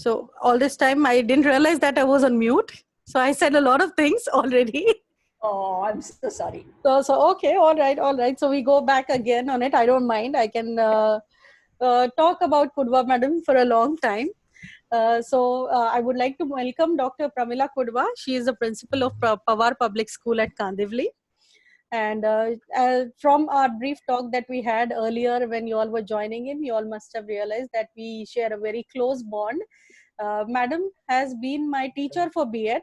So all this time I didn't realize that I was on mute. So I said a lot of things already. Oh, I'm so sorry. So okay, all right. So we go back again on it. I don't mind. I can talk about Kudva Madam for a long time. I would like to welcome Dr. Pramila Kudva. She is the principal of Pawar Public School at Kandivli. And from our brief talk that we had earlier when you all were joining in, you all must have realized that we share a very close bond. Madam has been my teacher for B.Ed.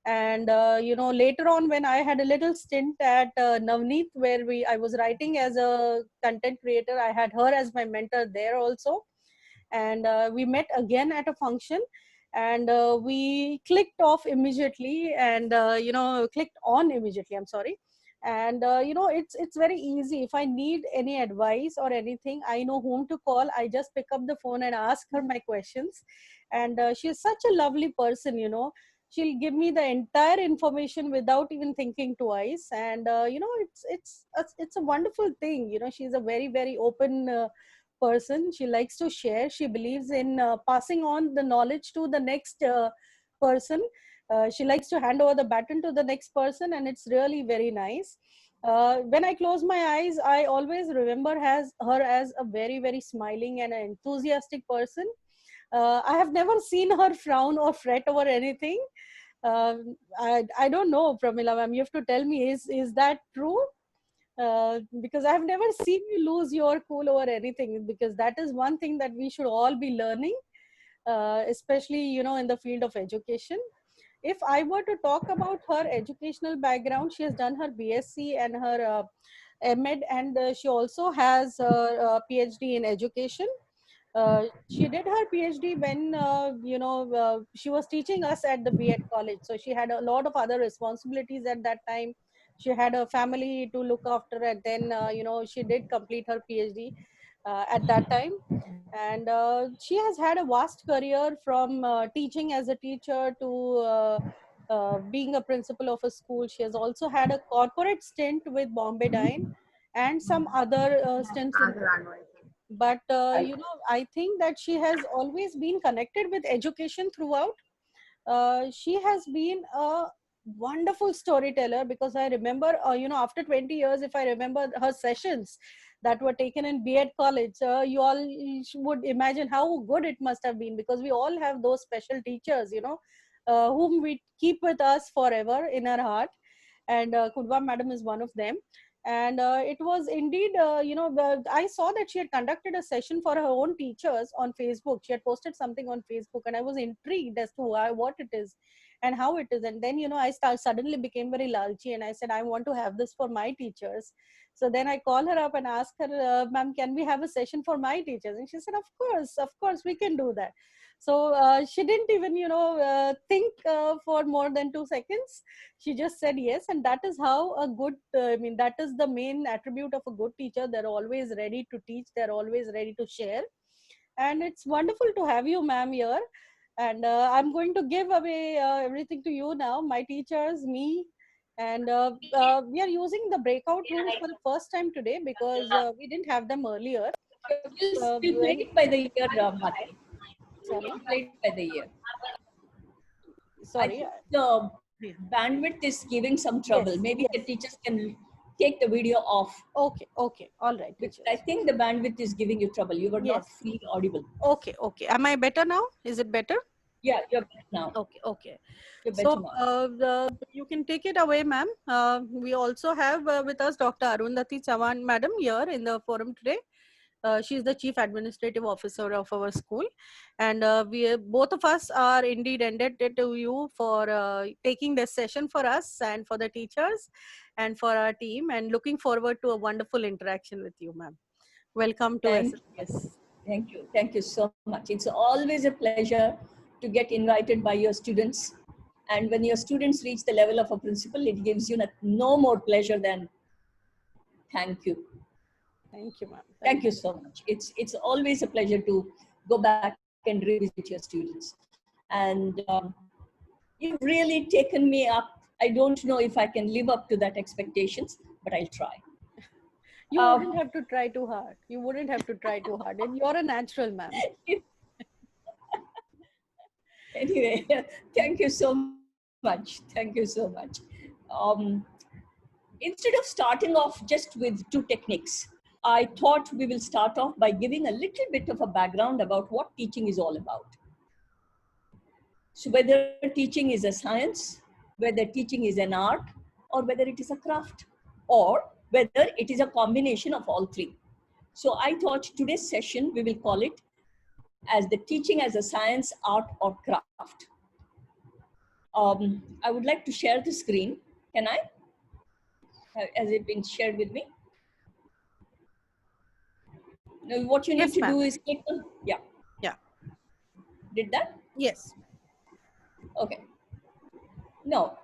And later on, when I had a little stint at Navneet, where I was writing as a content creator, I had her as my mentor there also. And we met again at a function, and we clicked off immediately, and clicked on immediately, I'm sorry. And it's very easy. If I need any advice or anything, I know whom to call. I just pick up the phone and ask her my questions. And she's such a lovely person, she'll give me the entire information without even thinking twice. And it's a wonderful thing. She's a very, very open person. She likes to share. She believes in passing on the knowledge to the next person. She likes to hand over the baton to the next person, and it's really very nice. When I close my eyes, I always remember her as a very, very smiling and an enthusiastic person. I have never seen her frown or fret over anything. I don't know, Pramila ma'am, you have to tell me, is that true? Because I've never seen you lose your cool over anything, because that is one thing that we should all be learning, especially, in the field of education. If I were to talk about her educational background, she has done her BSc and her MEd, and she also has her PhD in education. She did her PhD when she was teaching us at the B.Ed college. So she had a lot of other responsibilities at that time. She had a family to look after, and then she did complete her PhD at that time. And she has had a vast career, from teaching as a teacher to being a principal of a school. She has also had a corporate stint with Bombay Dine and some other stints in. But I think that she has always been connected with education throughout. She has been a wonderful storyteller, because I remember after 20 years, if I remember her sessions that were taken in B.Ed college, you all would imagine how good it must have been, because we all have those special teachers, whom we keep with us forever in our heart. And Kudva madam is one of them. And it was indeed, I saw that she had conducted a session for her own teachers on Facebook. She had posted something on Facebook, and I was intrigued as to what it is and how it is. And then, suddenly became very lalchi, and I said, I want to have this for my teachers. So then I call her up and ask her, ma'am, can we have a session for my teachers? And she said, of course, we can do that. So she didn't even, think for more than 2 seconds. She just said yes. And that is how a good, that is the main attribute of a good teacher. They're always ready to teach. They're always ready to share. And it's wonderful to have you, ma'am, here. And I'm going to give away everything to you now, my teachers, me. And we are using the breakout rooms for the first time today, because we didn't have them earlier. We'll play it by the year, Bharti. Sorry. We'll play it by the year. Sorry. The bandwidth is giving some trouble. Yes, Maybe the teachers can take the video off. Okay, all right. Because I think the bandwidth is giving you trouble. You were not fully audible. Okay. Am I better now? Is it better? Yeah, you're better now. Okay. You're better now. You can take it away, ma'am. We also have with us Dr. Arundhati Chavan, madam, here in the forum today. She is the Chief Administrative Officer of our school, and we both of us are indeed indebted to you for taking this session for us and for the teachers and for our team, and looking forward to a wonderful interaction with you, ma'am. Welcome to us. Thank you so much. It's always a pleasure to get invited by your students, and when your students reach the level of a principal, it gives you no more pleasure than thank you. Thank you, ma'am. Thank you so much. It's always a pleasure to go back and revisit your students. And you've really taken me up. I don't know if I can live up to that expectations, but I'll try. You wouldn't have to try too hard. And you're a natural, ma'am. Anyway, thank you so much. Thank you so much. Um, Instead of starting off just with two techniques, I thought we will start off by giving a little bit of a background about what teaching is all about. So whether teaching is a science, whether teaching is an art, or whether it is a craft, or whether it is a combination of all three. So I thought today's session, we will call it as the teaching as a science, art, or craft. I would like to share the screen. Can I? Has it been shared with me? Now, what you need Yes, to ma'am. do is click on, yeah. Yeah. Did that? Yes. Okay. No,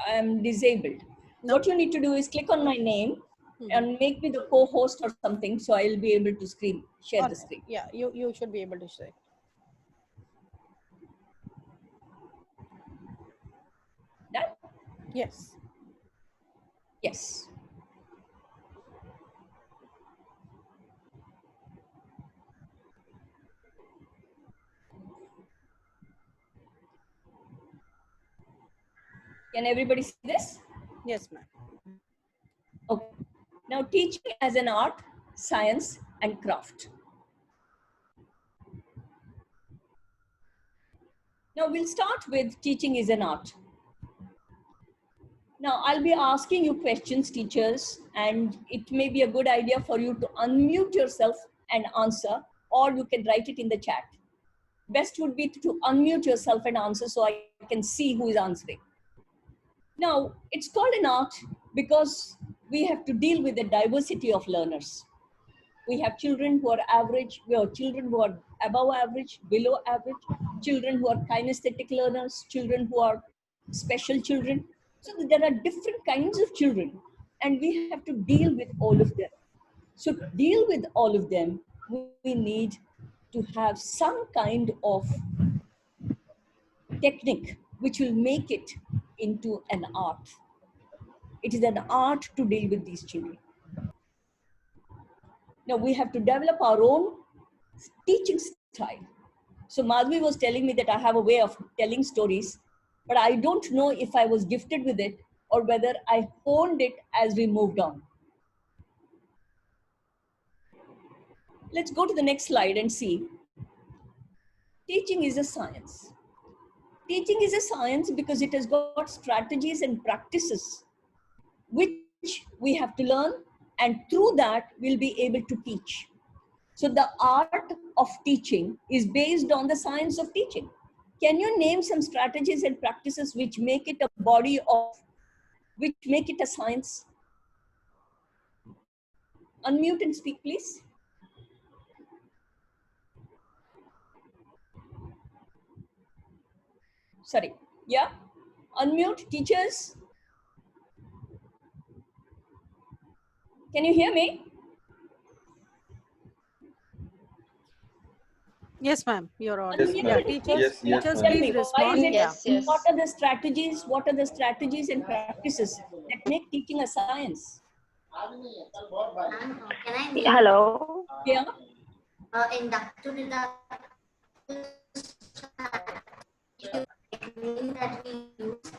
I'm disabled. No. What you need to do is click on my name and make me the co-host or something, so I'll be able to share the screen. Yeah, you should be able to share. Done? Yes. Yes. Can everybody see this? Yes, ma'am. Okay. Now, teaching as an art, science, and craft. Now, we'll start with teaching is an art. Now, I'll be asking you questions, teachers, and it may be a good idea for you to unmute yourself and answer, or you can write it in the chat. Best would be to unmute yourself and answer so I can see who is answering. Now, it's called an art because we have to deal with the diversity of learners. We have children who are average, we have children who are above average, below average, children who are kinesthetic learners, children who are special children. So there are different kinds of children and we have to deal with all of them. So to deal with all of them, we need to have some kind of technique which will make it into an art. It is an art to deal with these children. Now we have to develop our own teaching style. So Madhvi was telling me that I have a way of telling stories, but I don't know if I was gifted with it or whether I honed it as we moved on. Let's go to the next slide and see. Teaching is a science. Teaching is a science because it has got strategies and practices which we have to learn, and through that we'll be able to teach. So the art of teaching is based on the science of teaching. Can you name some strategies and practices which make it a body of, which make it a science? Unmute and speak, please. Sorry, yeah? Unmute, teachers. Can you hear me? Yes, ma'am. You're on. Yes, Yeah, ma'am. teachers, Yes, teachers, ma'am. please respond. Yeah. What are the strategies? What are the strategies and practices that make teaching a science? Hello. Yeah. Inductive that we use.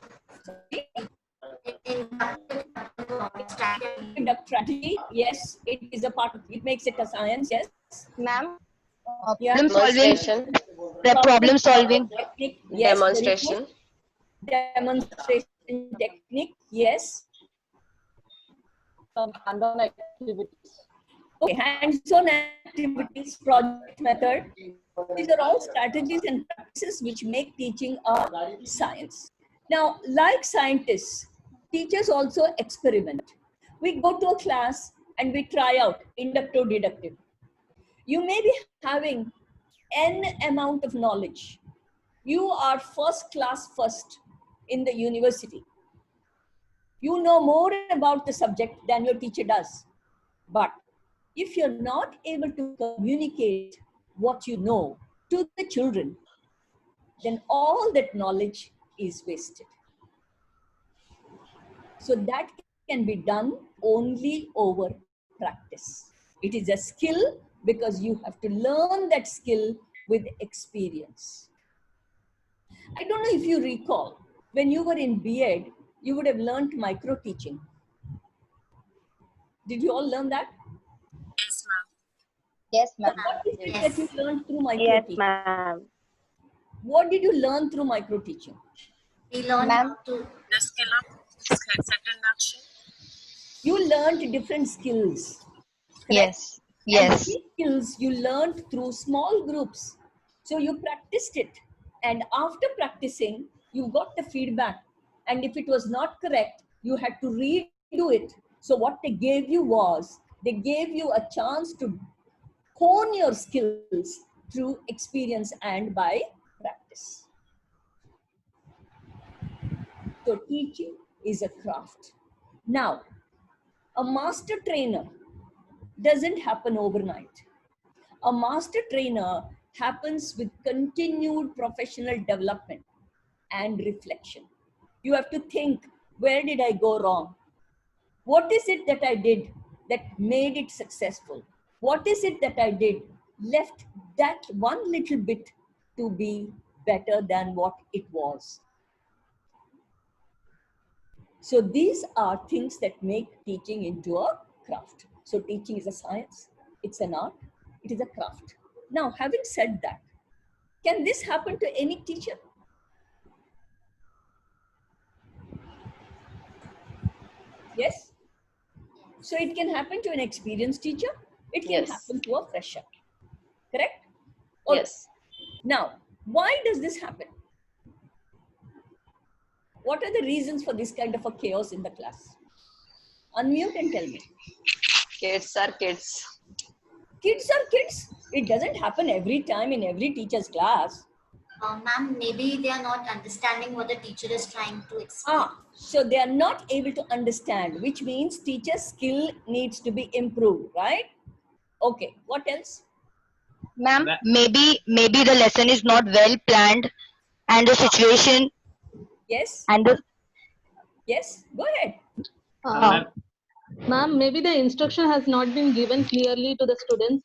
Inductive strategy. Yes, it is a part of it, makes it a science. Yes. Ma'am, Yeah. demonstration. The problem solving technique. Yes. demonstration. Demonstration technique. Yes. Hands-on activities. Okay. Hands-on activities, project method. These are all strategies and practices which make teaching a science. Now, like scientists, teachers also experiment. We go to a class and we try out inductive, deductive. You may be having n amount of knowledge. You are first class first in the university. You know more about the subject than your teacher does. But if you're not able to communicate what you know to the children, then all that knowledge is wasted. So that can be done only over practice. It is a skill because you have to learn that skill with experience. I don't know if you recall, when you were in B.Ed, you would have learned micro teaching. Did you all learn that? Yes, ma'am. What is it that you Yes. learned through micro Yes, teaching? ma'am. What did you learn through micro teaching? We learned Ma'am? how to. You learned different skills, correct? Yes. And Yes. these skills you learned through small groups. So you practiced it. And after practicing, you got the feedback. And if it was not correct, you had to redo it. So what they gave you was, they gave you a chance to hone your skills through experience and by practice. So teaching is a craft. Now, a master trainer doesn't happen overnight. A master trainer happens with continued professional development and reflection. You have to think, where did I go wrong? What is it that I did that made it successful? What is it that I did left that one little bit to be better than what it was? So these are things that make teaching into a craft. So teaching is a science, it's an art, it is a craft. Now, having said that, can this happen to any teacher? Yes? So it can happen to an experienced teacher, it can Yes. happen to a fresher. Correct? All right. Yes. Now, why does this happen? What are the reasons for this kind of a chaos in the class? Unmute and tell me. Kids are kids. Kids are kids. It doesn't happen every time in every teacher's class. Ma'am, maybe they are not understanding what the teacher is trying to explain. So they are not able to understand, which means teacher's skill needs to be improved, right? Okay, what else? Ma'am, maybe the lesson is not well planned and the situation Yes, and the yes, go ahead. Ma'am, maybe the instruction has not been given clearly to the students.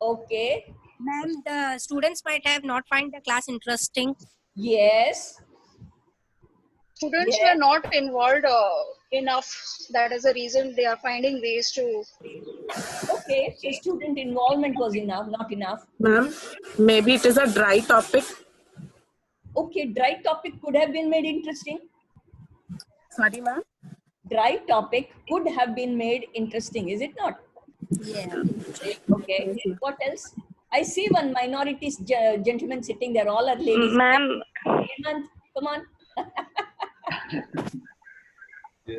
Okay, Ma'am, the students might have not find the class interesting. yes, Students yes. were not involved enough. That is the reason they are finding ways to. Okay, so student involvement was enough, not enough. Ma'am, maybe it is a dry topic. Okay, dry topic could have been made interesting. Sorry, ma'am. Dry topic could have been made interesting, is it not? Yeah. Okay, what else? I see one minority gentleman sitting there, all are ladies. ma'am. Hemant, come on.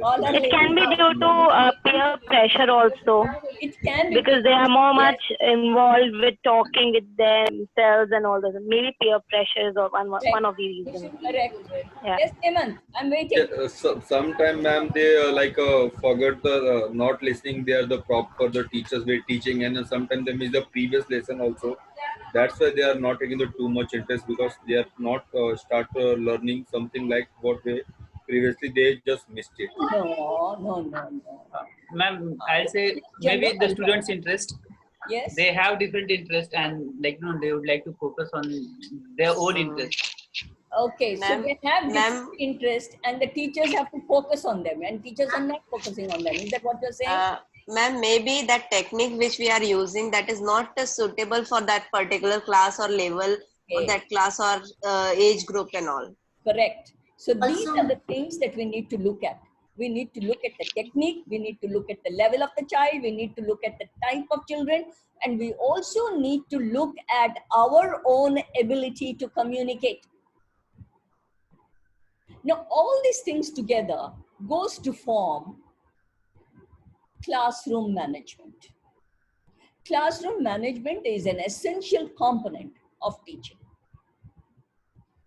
All are It can be ladies. due to peer pressure also It can be because they are more Yes. much involved with talking with themselves and all that. Maybe peer pressure is one of the reasons. Correct. Yeah. Yes, Hemant, I'm waiting. Sometime, ma'am, they forget the not listening. They are the proper the teachers were teaching, and sometimes they miss the previous lesson also. That's why they are not taking the too much interest because they are not start learning something like what they previously they just missed it. No. Ma'am, I'll say General maybe the answer. students' interest. Yes. They have different interest and they would like to focus on their own interest. Okay, so Ma'am, they have different ma'am. interest and the teachers have to focus on them and teachers are not focusing on them. Is that what you're saying? Ma'am, maybe that technique which we are using that is not suitable for that particular class or level or Okay. that class or age group and all. Correct. So these Also- are the things that we need to look at. We need to look at the technique, we need to look at the level of the child, we need to look at the type of children, and we also need to look at our own ability to communicate. Now, all these things together goes to form classroom management. Classroom management is an essential component of teaching.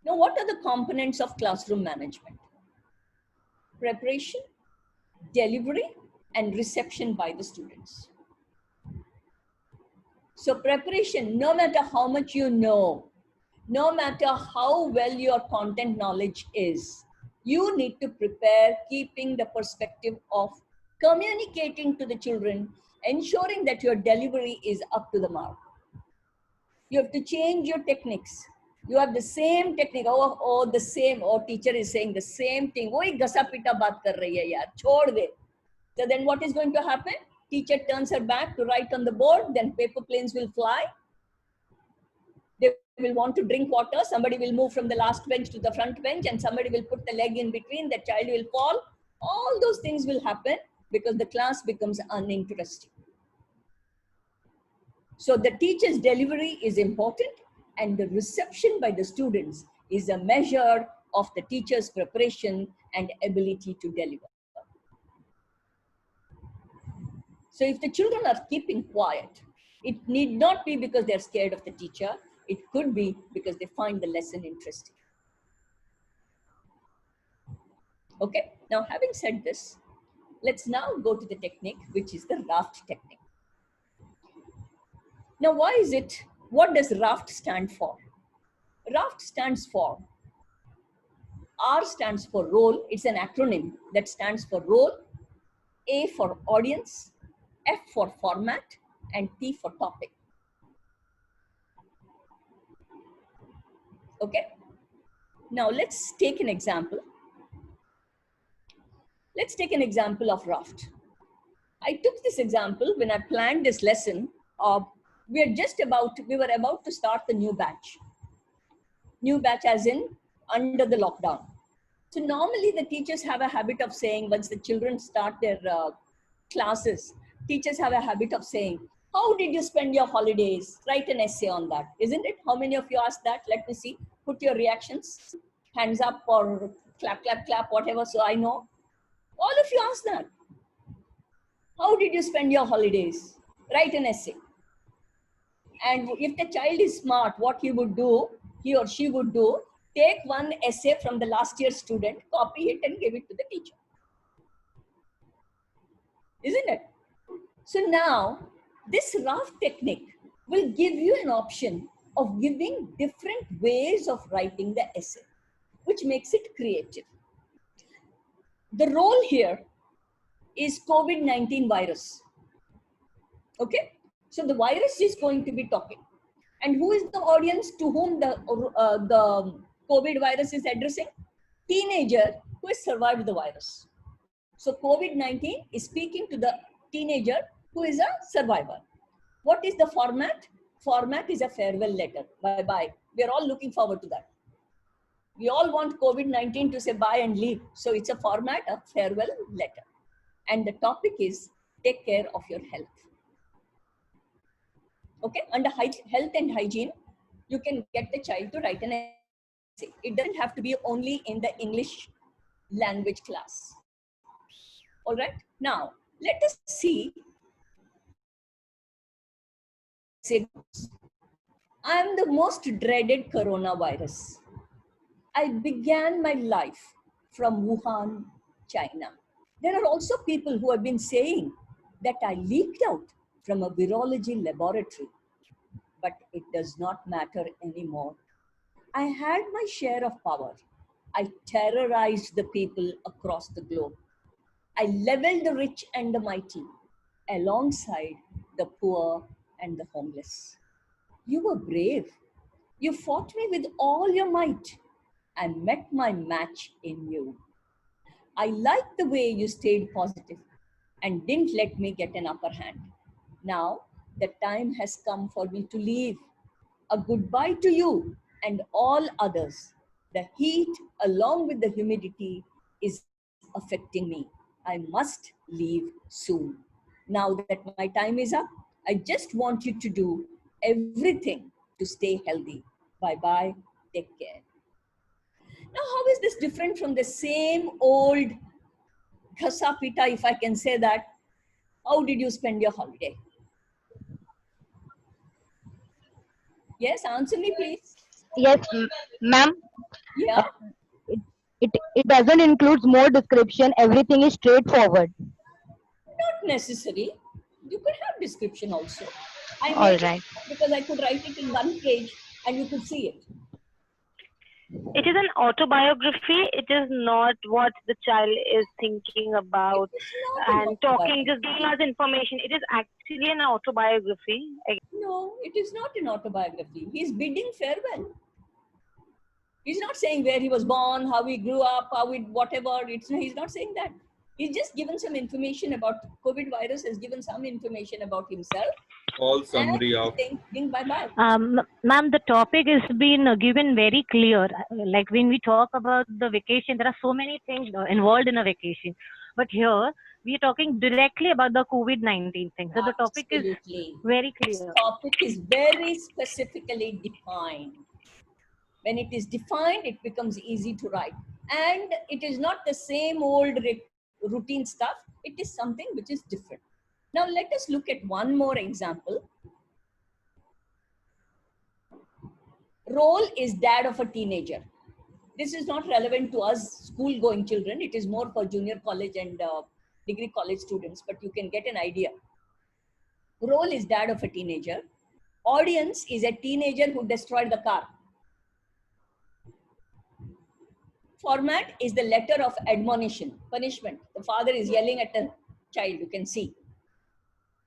Now, what are the components of classroom management? Preparation, delivery, and reception by the students. So preparation, no matter how much you know, no matter how well your content knowledge is, you need to prepare keeping the perspective of communicating to the children, ensuring that your delivery is up to the mark. You have to change your techniques. You have the same technique. Oh, the same. Oh, teacher is saying the same thing. वही घसा पीटा बात कर रही है यार, छोड़ दे. So then what is going to happen? Teacher turns her back to write on the board. Then paper planes will fly. They will want to drink water. Somebody will move from the last bench to the front bench, and somebody will put the leg in between. The child will fall. All those things will happen because the class becomes uninteresting. So the teacher's delivery is important, and the reception by the students is a measure of the teacher's preparation and ability to deliver. So if the children are keeping quiet, it need not be because they're scared of the teacher. It could be because they find the lesson interesting. Okay, now having said this, let's now go to the technique, which is the raft technique. Now, what does RAFT stand for? RAFT stands for, R stands for role. It's an acronym that stands for role, A for audience, F for format, and T for topic. Okay. Now let's take an example. Let's take an example of RAFT. I took this example when I planned this lesson. We were about to start the new batch. New batch as in under the lockdown. So normally the teachers have a habit of saying, once the children start their classes, teachers have a habit of saying, how did you spend your holidays? Write an essay on that, isn't it? How many of you asked that? Let me see. Put your reactions, hands up or clap, clap, clap, whatever, so I know. All of you asked that. How did you spend your holidays? Write an essay. And if the child is smart, what he or she would do, take one essay from the last year's student, copy it and give it to the teacher. Isn't it? So now, this RAFT technique will give you an option of giving different ways of writing the essay, which makes it creative. The role here is COVID-19 virus. Okay? So the virus is going to be talking. And who is the audience to whom the COVID virus is addressing? Teenager who has survived the virus. So COVID-19 is speaking to the teenager who is a survivor. What is the format? Format is a farewell letter. Bye-bye. We are all looking forward to that. We all want COVID-19 to say bye and leave. So it's a format of farewell letter. And the topic is take care of your health. Okay, under health and hygiene, you can get the child to write an essay. It doesn't have to be only in the English language class. All right, now let us see. I am the most dreaded coronavirus. I began my life from Wuhan, China. There are also people who have been saying that I leaked out from a virology laboratory, but it does not matter anymore. I had my share of power. I terrorized the people across the globe. I leveled the rich and the mighty alongside the poor and the homeless. You were brave. You fought me with all your might and met my match in you. I liked the way you stayed positive and didn't let me get an upper hand. Now, the time has come for me to leave. A goodbye to you and all others. The heat, along with the humidity, is affecting me. I must leave soon. Now that my time is up, I just want you to do everything to stay healthy. Bye-bye. Take care. Now, how is this different from the same old ghasa pita, if I can say that? How did you spend your holiday? Yes, answer me, please. Yes, ma'am. Yeah. It doesn't include more description. Everything is straightforward. Not necessary. You could have description also. All right. Because I could write it in one page and you could see it. It is an autobiography. It is not what the child is thinking about and talking, just giving us information. It is actually an autobiography. No, it is not an autobiography. He is bidding farewell. He's not saying where he was born, how he grew up, how it, whatever. He's not saying that. He's just given some information about COVID virus, has given some information about himself. All summary and of. saying bye-bye. Ma'am, the topic is been given very clear. Like when we talk about the vacation, there are so many things involved in a vacation. But here, we are talking directly about the COVID-19 thing. So the topic is Absolutely. very This clear. topic is very specifically defined. When it is defined, it becomes easy to write. And it is not the same old routine stuff. It is something which is different. Now let us look at one more example. Role is dad of a teenager. This is not relevant to us school-going children. It is more for junior college and degree college students, but you can get an idea. Role is dad of a teenager. Audience is a teenager who destroyed the car. Format is the letter of admonition, punishment. The father is yelling at the child, you can see.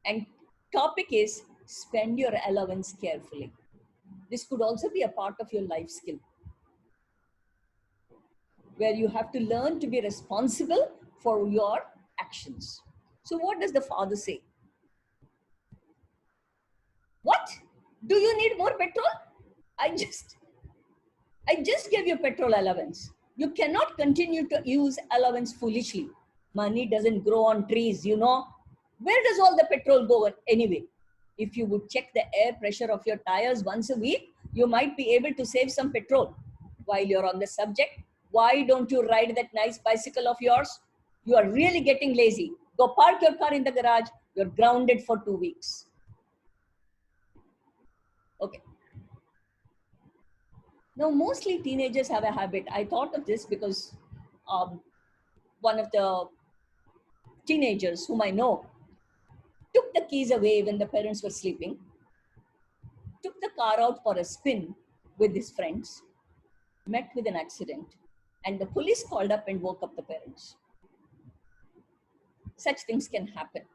And topic is spend your allowance carefully. This could also be a part of your life skill, where you have to learn to be responsible for your actions. So what does the father say? What? Do you need more petrol? I just gave you petrol allowance. You cannot continue to use allowance foolishly. Money doesn't grow on trees, you know. Where does all the petrol go anyway? If you would check the air pressure of your tires once a week, you might be able to save some petrol. While you're on the subject, why don't you ride that nice bicycle of yours? You are really getting lazy. Go park your car in the garage. You're grounded for 2 weeks. Okay. Now, mostly teenagers have a habit. I thought of this because one of the teenagers whom I know took the keys away when the parents were sleeping, took the car out for a spin with his friends, met with an accident, and the police called up and woke up the parents. Such things can happen.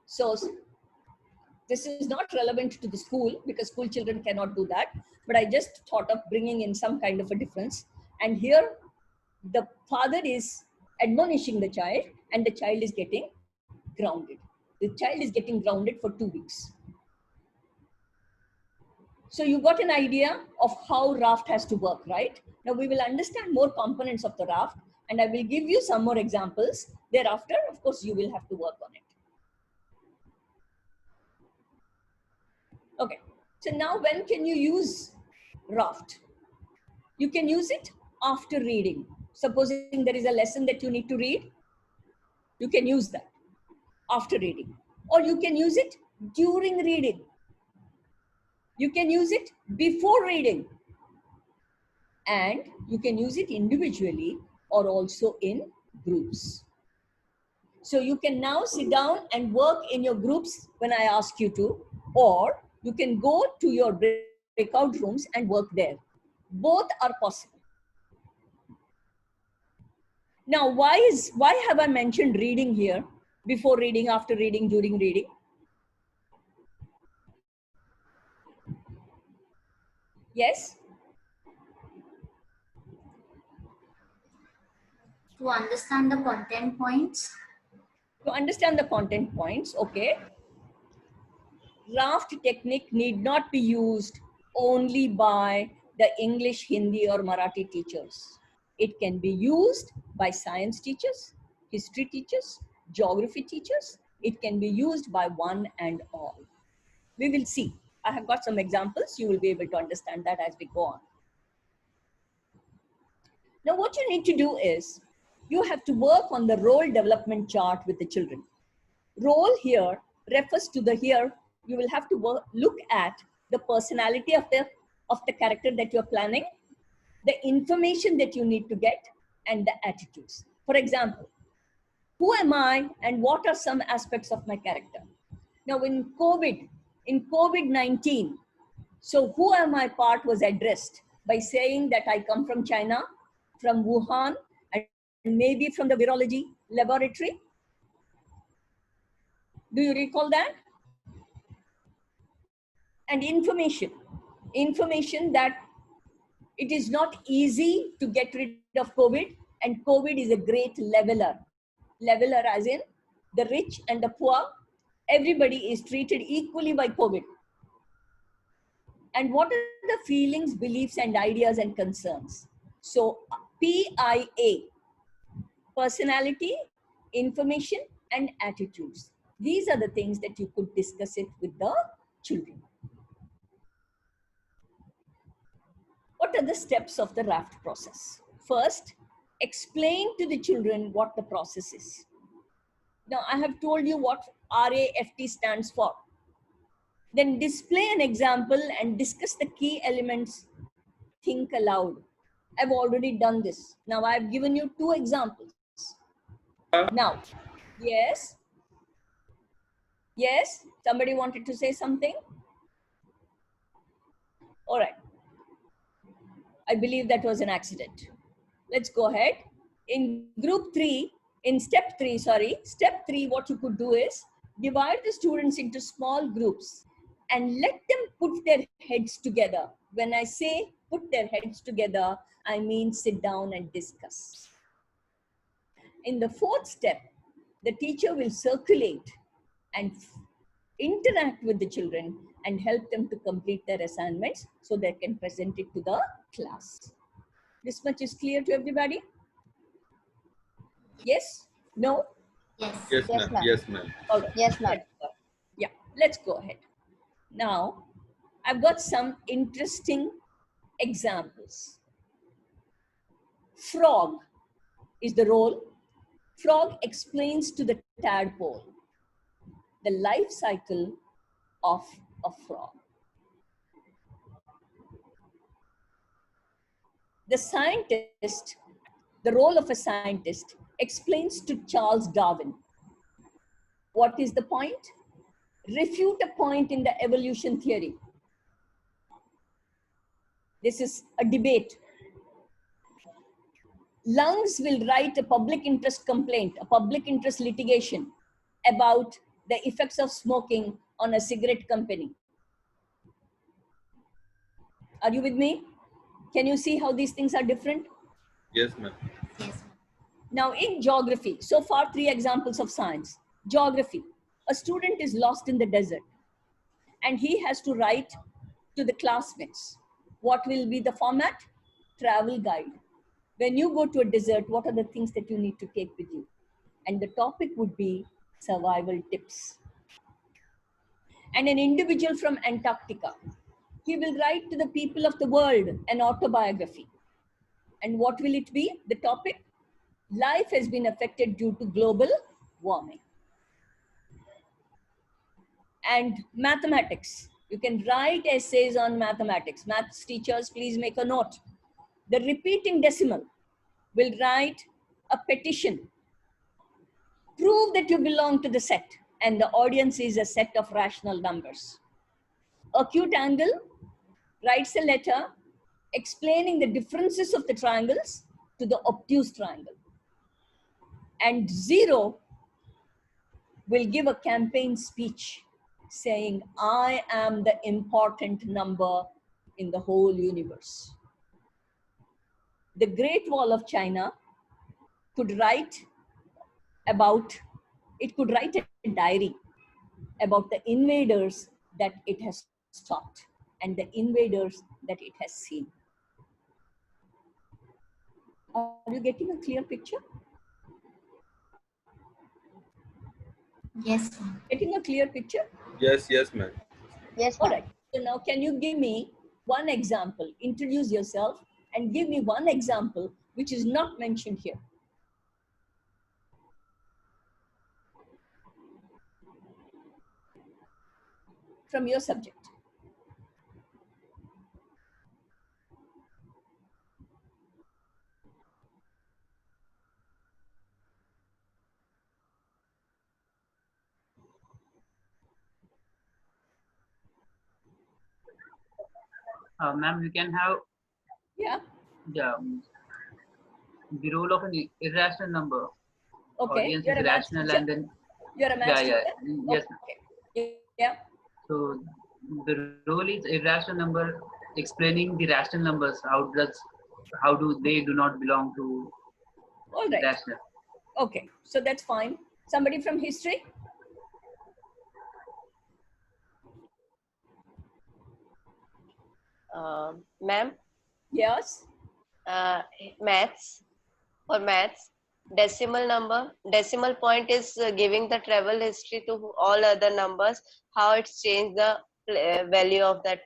So this is not relevant to the school because school children cannot do that. But I just thought of bringing in some kind of a difference. And here, the father is admonishing the child and the child is getting grounded. The child is getting grounded for 2 weeks. So you got an idea of how raft has to work, right? Now we will understand more components of the raft and I will give you some more examples. Thereafter, of course, you will have to work on it. Okay, so now when can you use raft? You can use it after reading. Supposing there is a lesson that you need to read, you can use that after reading. Or you can use it during reading. You can use it before reading. And you can use it individually or also in groups. So you can now sit down and work in your groups when I ask you to, or you can go to your breakout rooms and work there. Both are possible. Now, why have I mentioned reading here? Before reading, after reading, during reading? Yes? To understand the content points. To understand the content points, okay. Raft technique need not be used only by the English, Hindi or Marathi teachers. It can be used by science teachers, history teachers, geography teachers. It can be used by one and all. We will see. I have got some examples. You will be able to understand that as we go on. Now, what you need to do is you have to work on the role development chart with the children. Role here refers to the here. You will have to look at the personality of the character that you're planning, the information that you need to get, and the attitudes. For example, who am I and what are some aspects of my character? Now in COVID-19, so who am I part was addressed by saying that I come from China, from Wuhan, and maybe from the virology laboratory. Do you recall that? And information that It is not easy to get rid of COVID, and COVID is a great leveler. Leveler as in the rich and the poor, everybody is treated equally by COVID. And what are the feelings, beliefs, and ideas and concerns? So PIA, personality, information, and attitudes. These are the things that you could discuss it with the children. What are the steps of the raft process? First, explain to the children what the process is. Now, I have told you what RAFT stands for. Then display an example and discuss the key elements. Think aloud. I've already done this. Now, I've given you 2 examples. Now, yes? Yes? Somebody wanted to say something? All right. I believe that was an accident. Let's go ahead. In step three, what you could do is divide the students into small groups and let them put their heads together. When I say put their heads together, I mean sit down and discuss. In the 4th step, the teacher will circulate and interact with the children and help them to complete their assignments so they can present it to the class. This much is clear to everybody? Yes? No? Yes. Yes, ma'am. Yes, ma'am. All right. Yes, ma'am. Yeah, let's go ahead. Now, I've got some interesting examples. Frog is the role. Frog explains to the tadpole the life cycle of a frog. The role of a scientist explains to Charles Darwin. What is the point? Refute a point in the evolution theory. This is a debate. Lungs will write a public interest complaint, a public interest litigation about the effects of smoking on a cigarette company. Are you with me? Can you see how these things are different? Yes, ma'am. Now in geography, so far 3 examples of science. Geography, a student is lost in the desert and he has to write to the classmates. What will be the format? Travel guide. When you go to a desert, what are the things that you need to take with you? And the topic would be survival tips. And an individual from Antarctica, he will write to the people of the world an autobiography. And what will it be? The topic? Life has been affected due to global warming. And mathematics. You can write essays on mathematics. Maths teachers, please make a note. The repeating decimal will write a petition. Prove that you belong to the set and the audience is a set of rational numbers. Acute angle writes a letter explaining the differences of the triangles to the obtuse triangle. And zero will give a campaign speech saying, I am the important number in the whole universe. The Great Wall of China could write a diary about the invaders that it has stopped and the invaders that it has seen. Are you getting a clear picture? Yes. Getting a clear picture? Yes, ma'am. Yes, all right. So now can you give me one example? Introduce yourself and give me one example which is not mentioned here. From your subject. Ma'am, you can have the role of an irrational number. Okay. Audience You're is a maths rational teacher? and then You're a maths teacher? yes. Okay. Yeah. So the role is irrational number explaining the rational numbers. How do they do not belong to All right. rational? Okay, so that's fine. Somebody from history? Ma'am, Yes. maths, for maths, decimal point is giving the travel history to all other numbers, how it's changed the value of that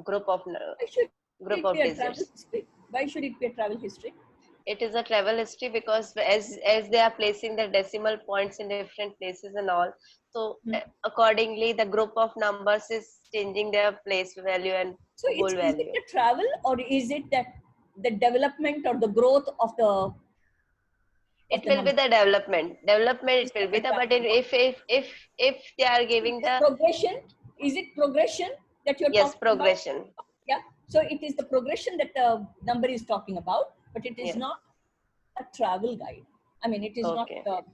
group of Why should group it of be a travel digits. history? Why should it be a travel history? It is a travel history because as they are placing the decimal points in different places and all, so accordingly the group of numbers is changing their place value and So whole is value. it a travel, or is it that the development or the growth of the It will be the development. It will be the, but if they are giving the progression, is it progression that you're yes, talking progression. about? Yeah. So it is the progression that the number is talking about, but it is Yes. not a travel guide. I mean, it is Okay. not.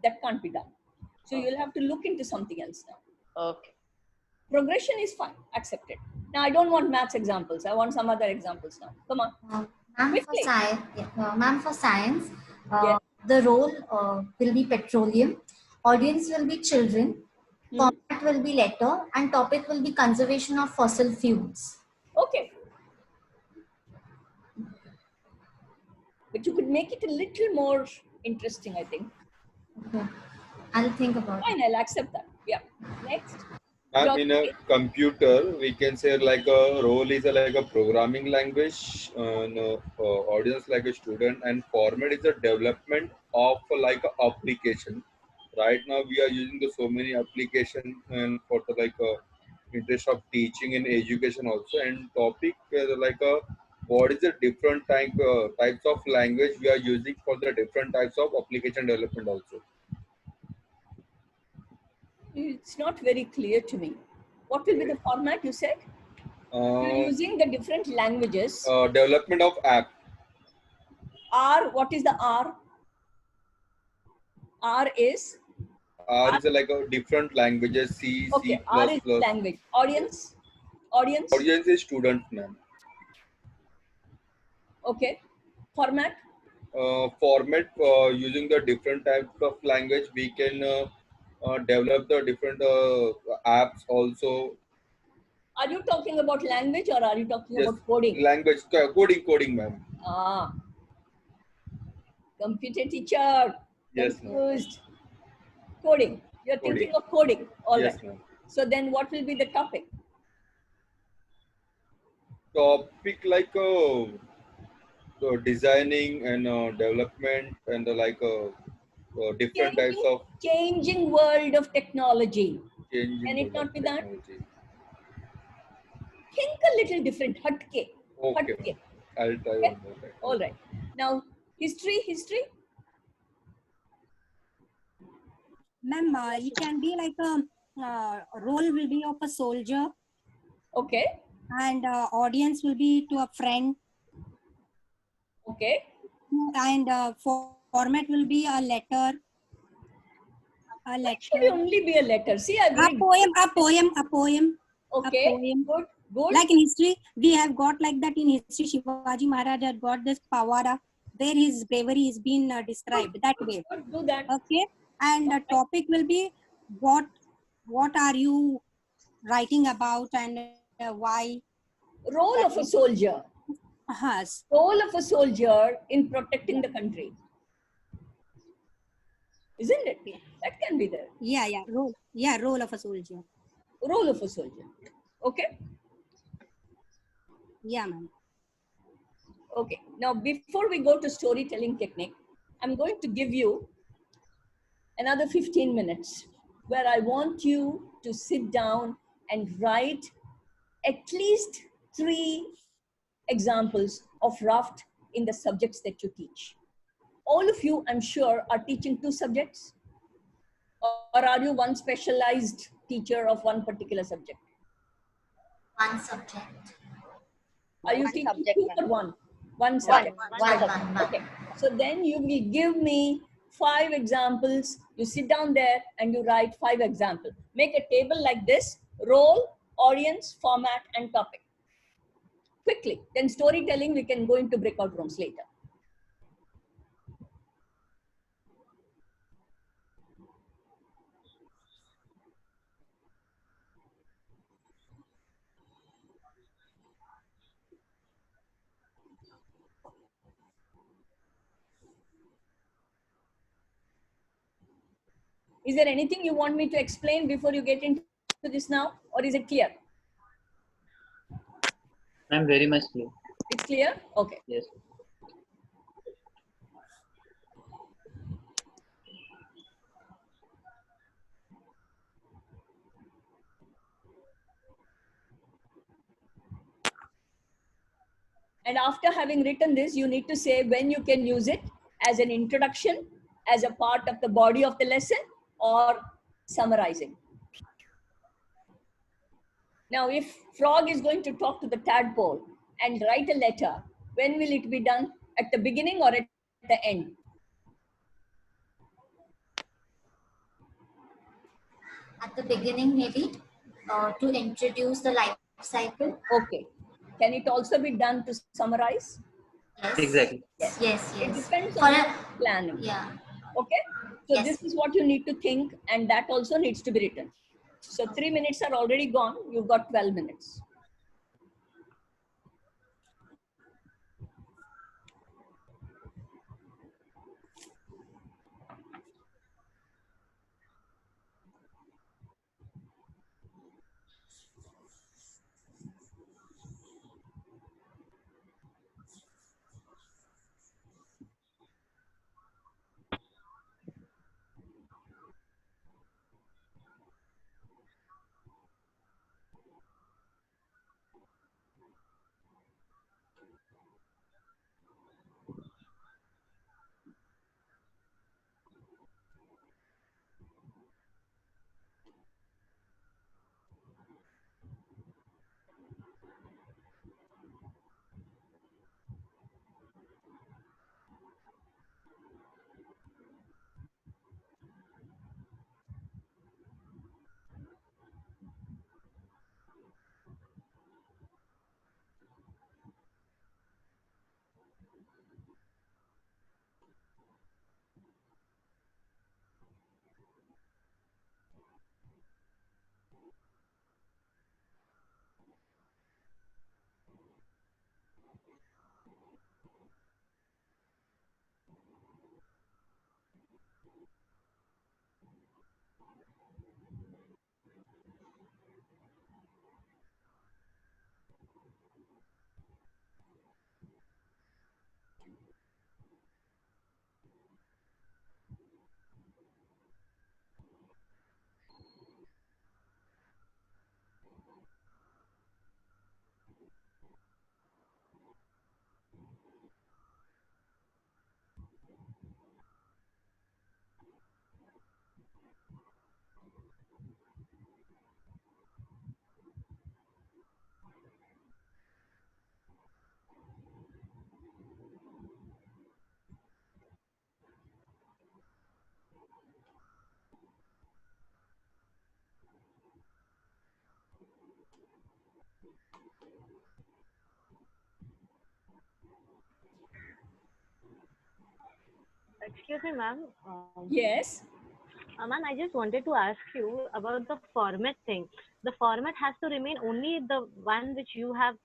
That can't be done. So you'll have to look into something else now. Okay. Progression is fine, accepted. Now I don't want maths examples. I want some other examples now. Come on. Ma'am, for science, the role will be petroleum, audience will be children, format will be letter, and topic will be conservation of fossil fuels. Okay. But you could make it a little more interesting, I think. Okay. I'll think about Fine, I'll accept that. Yeah. Next. In a computer, we can say like a role is like a programming language, audience like a student, and format is a development of like a application. Right now, we are using the so many application and for the like interest of teaching and education also. And topic like a what is the different types of language we are using for the different types of application development also. It's not very clear to me. What will be the format you said? You're using the different languages. Development of app. R, what is the R? R is? R is like a different languages, C, Okay, C++. R is language. Audience? Audience? Audience is student, ma'am. Okay. Format? Format using the different types of language, we can develop the different apps also. Are you talking about language or are you talking about coding? Language, coding, ma'am. Ah. Computer teacher. Yes, confused. Coding. You're thinking of coding. All yes, right. ma'am. So then what will be the topic? Topic like designing and development and different types of changing world of technology. changing. Can it not be that? Technology. Think a little different. Hatke. Okay. Hatke. I'll try Okay. one more time. All right. Now, history. Ma'am, it can be like a role will be of a soldier. Okay. And audience will be to a friend. Okay. And format will be a letter. It should only be a letter. See, I a poem. Okay. A poem. Good. Like in history, we have got like that in history. Shivaji Maharaj had got this Pawara, where his bravery is being described that way. Do that. Okay. And the topic will be what are you writing about and why? Role of a soldier. Yes. Role of a soldier in protecting the country. Isn't it? That can be there. Yeah. Role of a soldier. Role of a soldier. Okay. Yeah, ma'am. Okay. Now, before we go to storytelling technique, I'm going to give you another 15 minutes where I want you to sit down and write at least 3 examples of raft in the subjects that you teach. All of you, I'm sure, are teaching 2 subjects, or are you one specialized teacher of one particular subject? One subject. Are you teaching 2 or 1? One subject. One. Okay. So then you will give me 5 examples. You sit down there and you write 5 examples. Make a table like this. Role, audience, format, and topic. Quickly. Then storytelling, we can go into breakout rooms later. Is there anything you want me to explain before you get into this now, or is it clear? I'm very much clear. It's clear? Okay. Yes. And after having written this, you need to say when you can use it as an introduction, as a part of the body of the lesson, or summarizing. Now, if frog is going to talk to the tadpole and write a letter, when will it be done? At the beginning or at the end? At the beginning, maybe, to introduce the life cycle. Okay. Can it also be done to summarize? Yes. Exactly. Yes. Yes. It Yes. depends For on a, planning. yeah. Okay. So Yes. this is what you need to think, and that also needs to be written. So 3 minutes are already gone. You've got 12 minutes. Excuse me, ma'am. Yes. Ma'am, I just wanted to ask you about the format thing. The format has to remain only the one which you have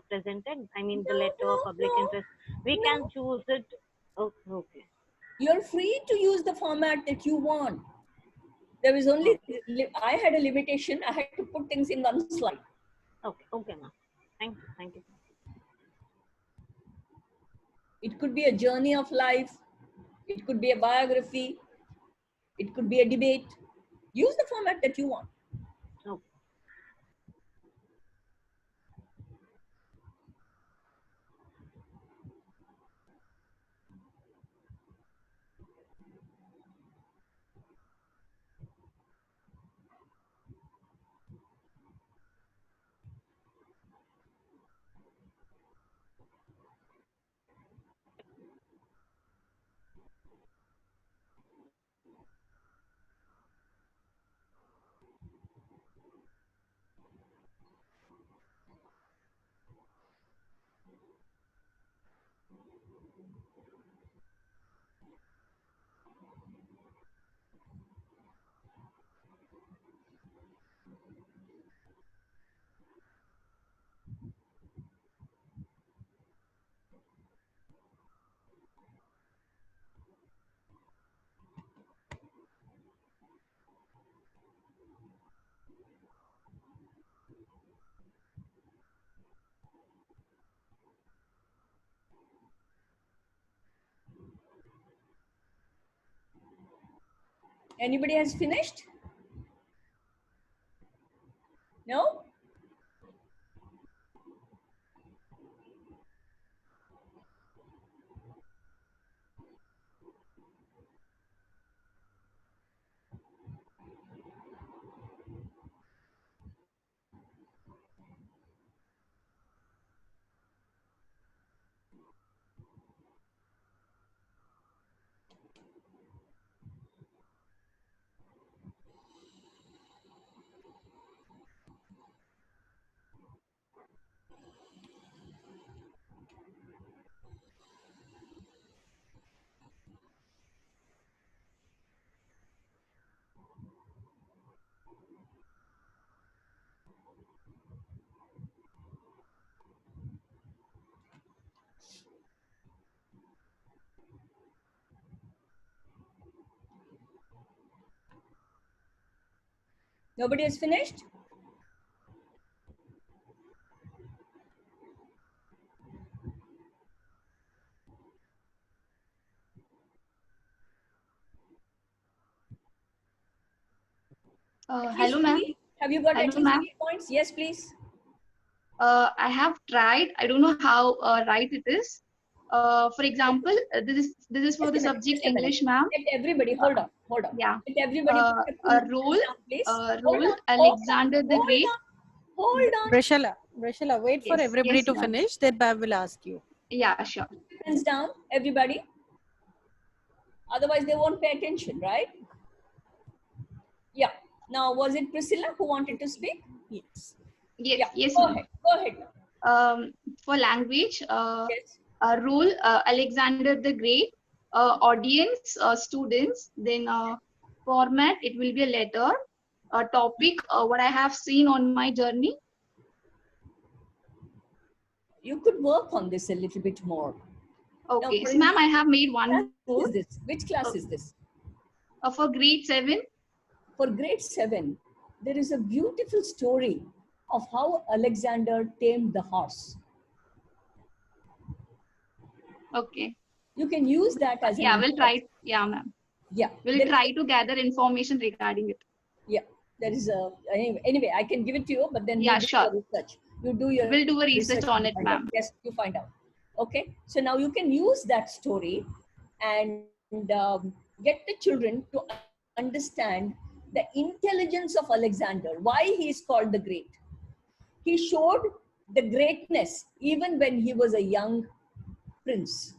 presented. I mean, the letter of public interest. We can choose it. Okay, okay. You're free to use the format that you want. There was only, I had a limitation. I had to put things in one slide. Okay, okay, ma'am. Thank you, thank you. It could be a journey of life. It could be a biography. It could be a debate. Use the format that you want. Okay. Anybody has finished? No? Nobody has finished? Hello, ma'am. Have you got Hello, at least ma'am. 3 points? Yes, please. I have tried. I don't know how right it is. For example, this is for the subject English, ma'am. Let everybody, hold on. Yeah. Let everybody put A their role, down, please. role Alexander the Great. Hold on. Brishela, wait for Yes, everybody yes, to ma'am. finish. Then Bab will ask you. Yeah, sure. Hands down, everybody. Otherwise, they won't pay attention, right? Yeah. Now, was it Priscilla who wanted to speak? Yes. Yes, Yeah. yes, Go ma'am. ahead. Go ahead. For language, Yes. role Alexander the Great, audience, students, then format, it will be a letter, topic, what I have seen on my journey. You could work on this a little bit more. Okay, Now, so ma'am, I have made one more. Which class is this? For grade 7. For grade 7, there is a beautiful story of how Alexander tamed the horse. Okay. You can use that as Yeah, an we'll try. Yeah, ma'am. Yeah. We'll try to gather information regarding it. Yeah, there is a anyway. I can give it to you, but then Yeah, you do sure. your research. You do your We'll do a research on and it, find out. ma'am. Yes, you find out. Okay, so now you can use that story and get the children to understand the intelligence of Alexander. Why he is called the Great. He showed the greatness even when he was a young prince.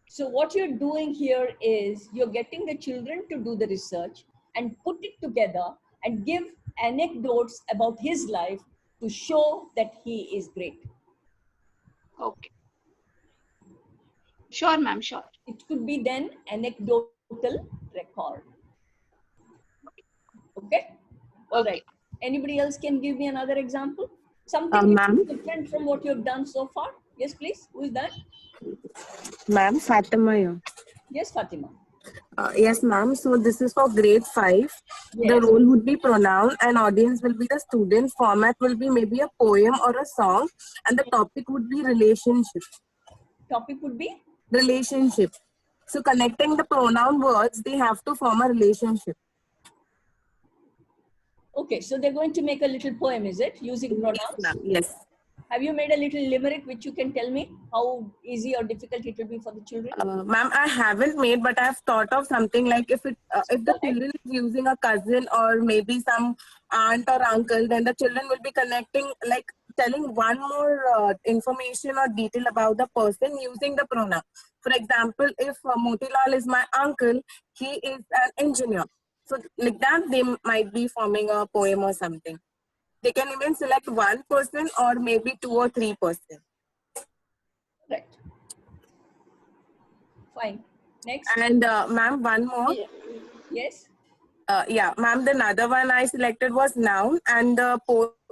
So what you're doing here is you're getting the children to do the research and put it together and give anecdotes about his life to show that he is great. Okay. Sure, ma'am, sure. It could be then anecdotal record. Okay? All right. Anybody else can give me another example? Something which Ma'am? is different from what you have done so far? Yes, please. Who is that? Ma'am, Fatima here. Yes, Fatima. Yes, ma'am. So this is for grade 5. The Yes. role would be pronoun and audience will be the student. Format will be maybe a poem or a song. And the topic would be relationship. Topic would be? Relationship. So connecting the pronoun words, they have to form a relationship. Okay, so they're going to make a little poem, is it? Using pronouns? Yes. Have you made a little limerick which you can tell me how easy or difficult it will be for the children? Ma'am, I haven't made, but I've thought of something like if the children is using a cousin or maybe some aunt or uncle, then the children will be connecting, like telling one more information or detail about the person using the pronoun. For example, if Motilal is my uncle, he is an engineer. So like that, they might be forming a poem or something. They can even select one person or maybe 2 or 3 persons. Fine. Next. And ma'am, one more. Yes. Yeah, ma'am, the another one I selected was noun, and the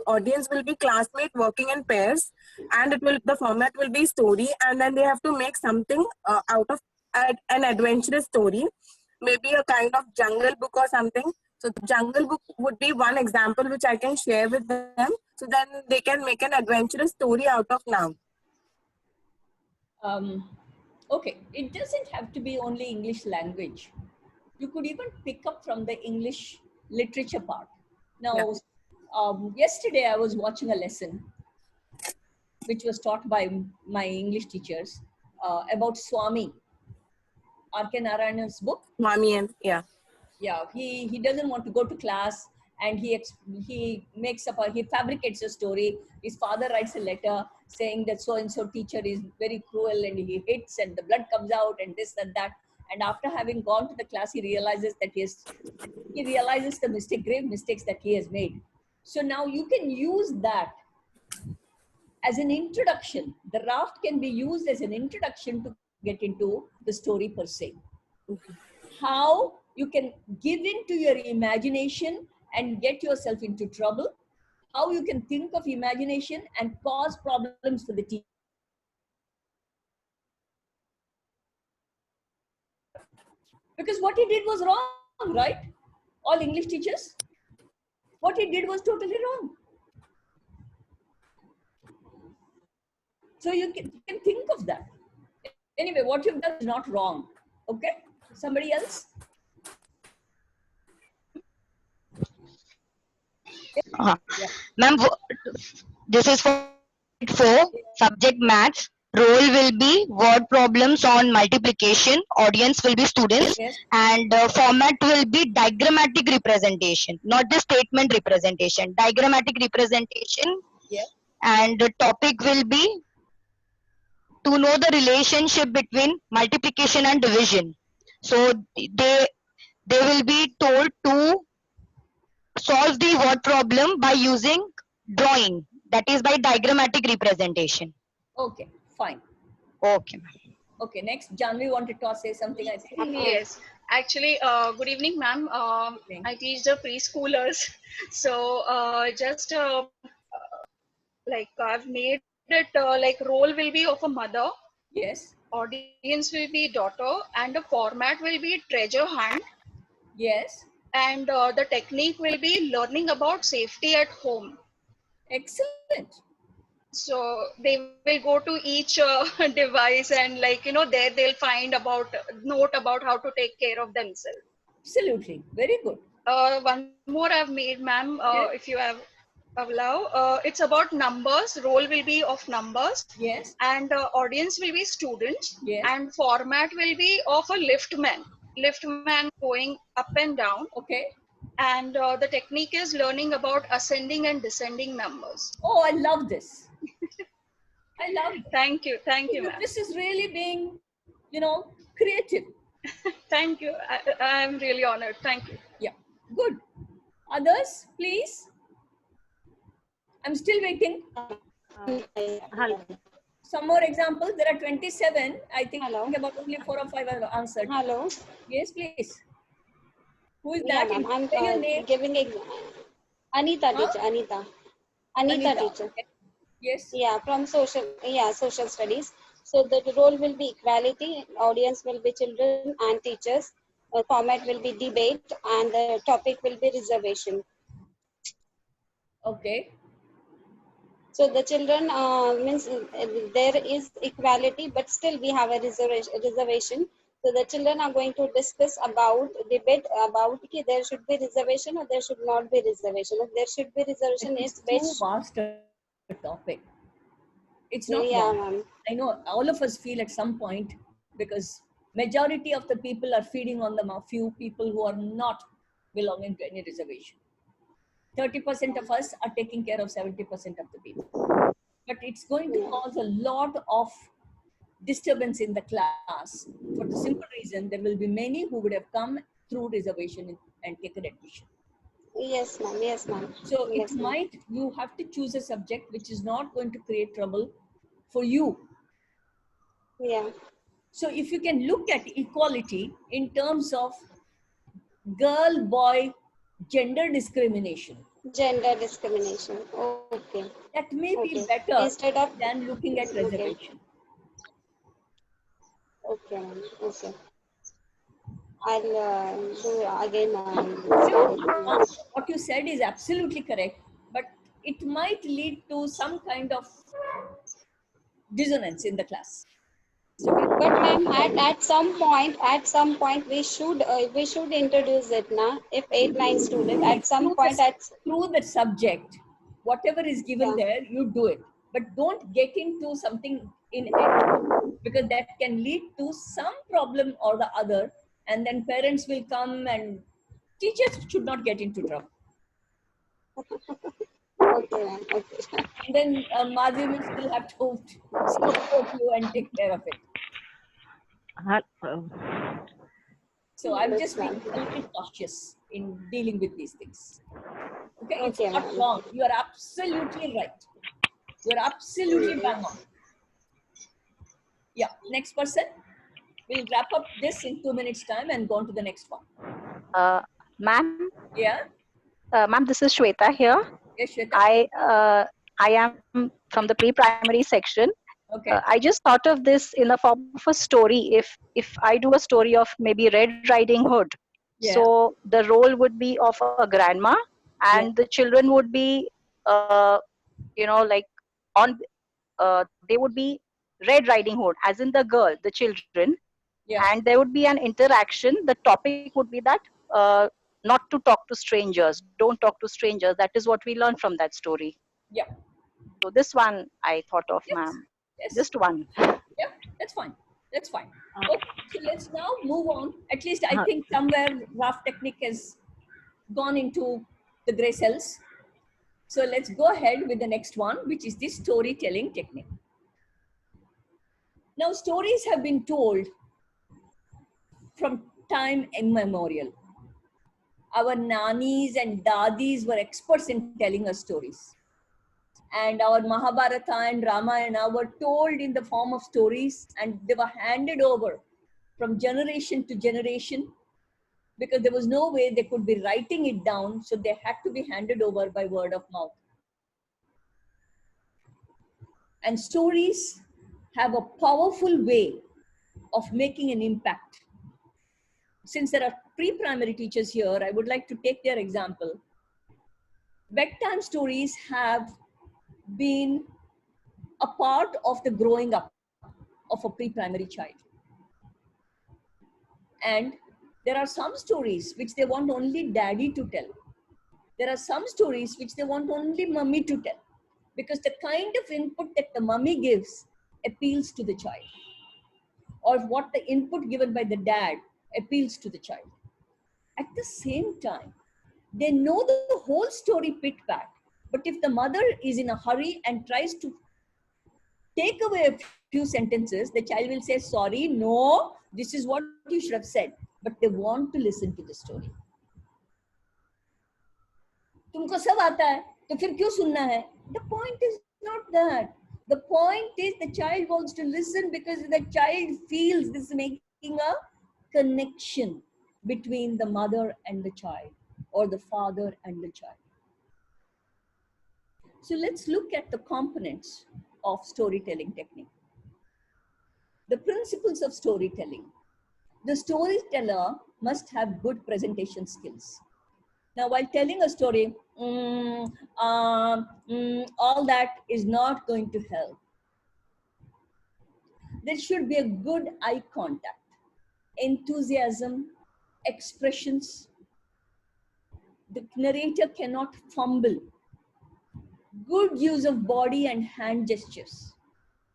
audience will be classmate working in pairs, and the format will be story, and then they have to make something out of an adventurous story, maybe a kind of jungle book or something. So the jungle book would be one example which I can share with them, so then they can make an adventurous story out of noun. Okay, it doesn't have to be only English language. You could even pick up from the English literature part. Now, yesterday I was watching a lesson which was taught by my English teachers about Swami, R.K. Narayan's book. Swami, and yeah, he doesn't want to go to class, and he fabricates a story. His father writes a letter saying that so and so teacher is very cruel and he hits and the blood comes out and this and that. And after having gone to the class, he realizes that he realizes the grave mistakes that he has made. So now you can use that as an introduction. The raft can be used as an introduction to get into the story per se. How you can give in to your imagination and get yourself into trouble. How you can think of imagination and cause problems for the teacher. Because what he did was wrong, right? All English teachers, what he did was totally wrong. So you can think of that. Anyway, what you've done is not wrong. Okay? Somebody else? Ma'am, this is for subject maths. Role will be word problems on multiplication. Audience will be students, and format will be diagrammatic representation, not the statement representation. Diagrammatic representation, and the topic will be to know the relationship between multiplication and division. So they will be told to solve the word problem by using drawing, that is by diagrammatic representation. Okay, fine. Okay. Okay, next, Janvi wanted to say something, I think. Yes, actually, good evening, ma'am. I teach the preschoolers. So like I've made it like role will be of a mother. Yes. Audience will be daughter, and the format will be treasure hunt. Yes. And the technique will be learning about safety at home. Excellent. So they will go to each device, and there they'll find note about how to take care of themselves. Absolutely, very good. One more I've made, ma'am, if you have allow. It's about numbers. Role will be of numbers. Yes. And audience will be students. Yes. And format will be of a liftman. Liftman going up and down. Okay. And the technique is learning about ascending and descending numbers. Oh, I love this. I love it. Thank you, ma'am. This is really being, creative. Thank you. I'm really honored. Thank you. Yeah, good. Others, please. I'm still waiting. Some more examples. There are 27. I think about only 4 or 5 are answered. Hello. Yes, please. Who is Yeah, that? ma'am. I'm giving Anita teacher. Anita teacher. Okay. Yes. Yeah, from social studies. So the role will be equality. Audience will be children and teachers. Format will be debate, and the topic will be reservation. Okay. So the children means there is equality, but still we have a reservation. So the children are going to discuss about, debate about there should be reservation or there should not be reservation. If there should be reservation, it's too vast a topic. It's not. Yeah, ma'am. I know all of us feel at some point, because majority of the people are feeding on the few people who are not belonging to any reservation. 30% of us are taking care of 70% of the people. But it's going to cause a lot of disturbance in the class, for the simple reason there will be many who would have come through reservation and taken admission. Yes, ma'am. Yes, ma'am. So you have to choose a subject which is not going to create trouble for you. Yeah. So if you can look at equality in terms of girl, boy, gender discrimination. Gender discrimination. Okay. That may be Okay. better Instead of than looking at okay. reservation. Okay. Okay. I'll do again. What you said is absolutely correct, but it might lead to some kind of dissonance in the class. But ma'am, at some point, we should introduce it, na? If 8-9 student, at some point, through the subject, whatever is given there, you do it. But don't get into something in it, because that can lead to some problem or the other, and then parents will come and teachers should not get into trouble. Okay, ma'am. Okay. And then Madhuri will still have to support you and take care of it. So I'm just being a little cautious in dealing with these things. Okay, it's not wrong. You are absolutely right. You are absolutely bang on. Yeah, next person. We'll wrap up this in 2 minutes time and go on to the next one. Ma'am. Yeah. Ma'am, this is Shweta here. Yes, Shweta. I am from the pre-primary section. Okay. I just thought of this in the form of a story. If I do a story of maybe Red Riding Hood, so the role would be of a grandma, and the children would be, like they would be Red Riding Hood, as in the girl, the children, and there would be an interaction. The topic would be that not to talk to strangers, don't talk to strangers. That is what we learn from that story. Yeah. So this one I thought of, ma'am. Yes. Just one. Yeah, that's fine. That's fine. Okay, so let's now move on. At least I think somewhere RAF technique has gone into the gray cells. So let's go ahead with the next one, which is the storytelling technique. Now, stories have been told from time immemorial. Our nannies and dadis were experts in telling us stories. And our Mahabharata and Ramayana were told in the form of stories, and they were handed over from generation to generation, because there was no way they could be writing it down, so they had to be handed over by word of mouth. And stories have a powerful way of making an impact. Since there are pre-primary teachers here, I would like to take their example. Bedtime stories have been a part of the growing up of a pre-primary child. And there are some stories which they want only daddy to tell. There are some stories which they want only mummy to tell, because the kind of input that the mummy gives appeals to the child, or what the input given by the dad appeals to the child. At the same time, they know the whole story pit pat, but if the mother is in a hurry and tries to take away a few sentences, the child will say, sorry, no, this is what you should have said. But they want to listen to the story. तुमको सब आता है, तो फिर क्यों सुनना है? The point is not that. The point is the child wants to listen because the child feels this is making a connection between the mother and the child, or the father and the child. So let's look at the components of storytelling technique. The principles of storytelling. The storyteller must have good presentation skills. Now, while telling a story, all that is not going to help. There should be a good eye contact, enthusiasm, expressions. The narrator cannot fumble. Good use of body and hand gestures,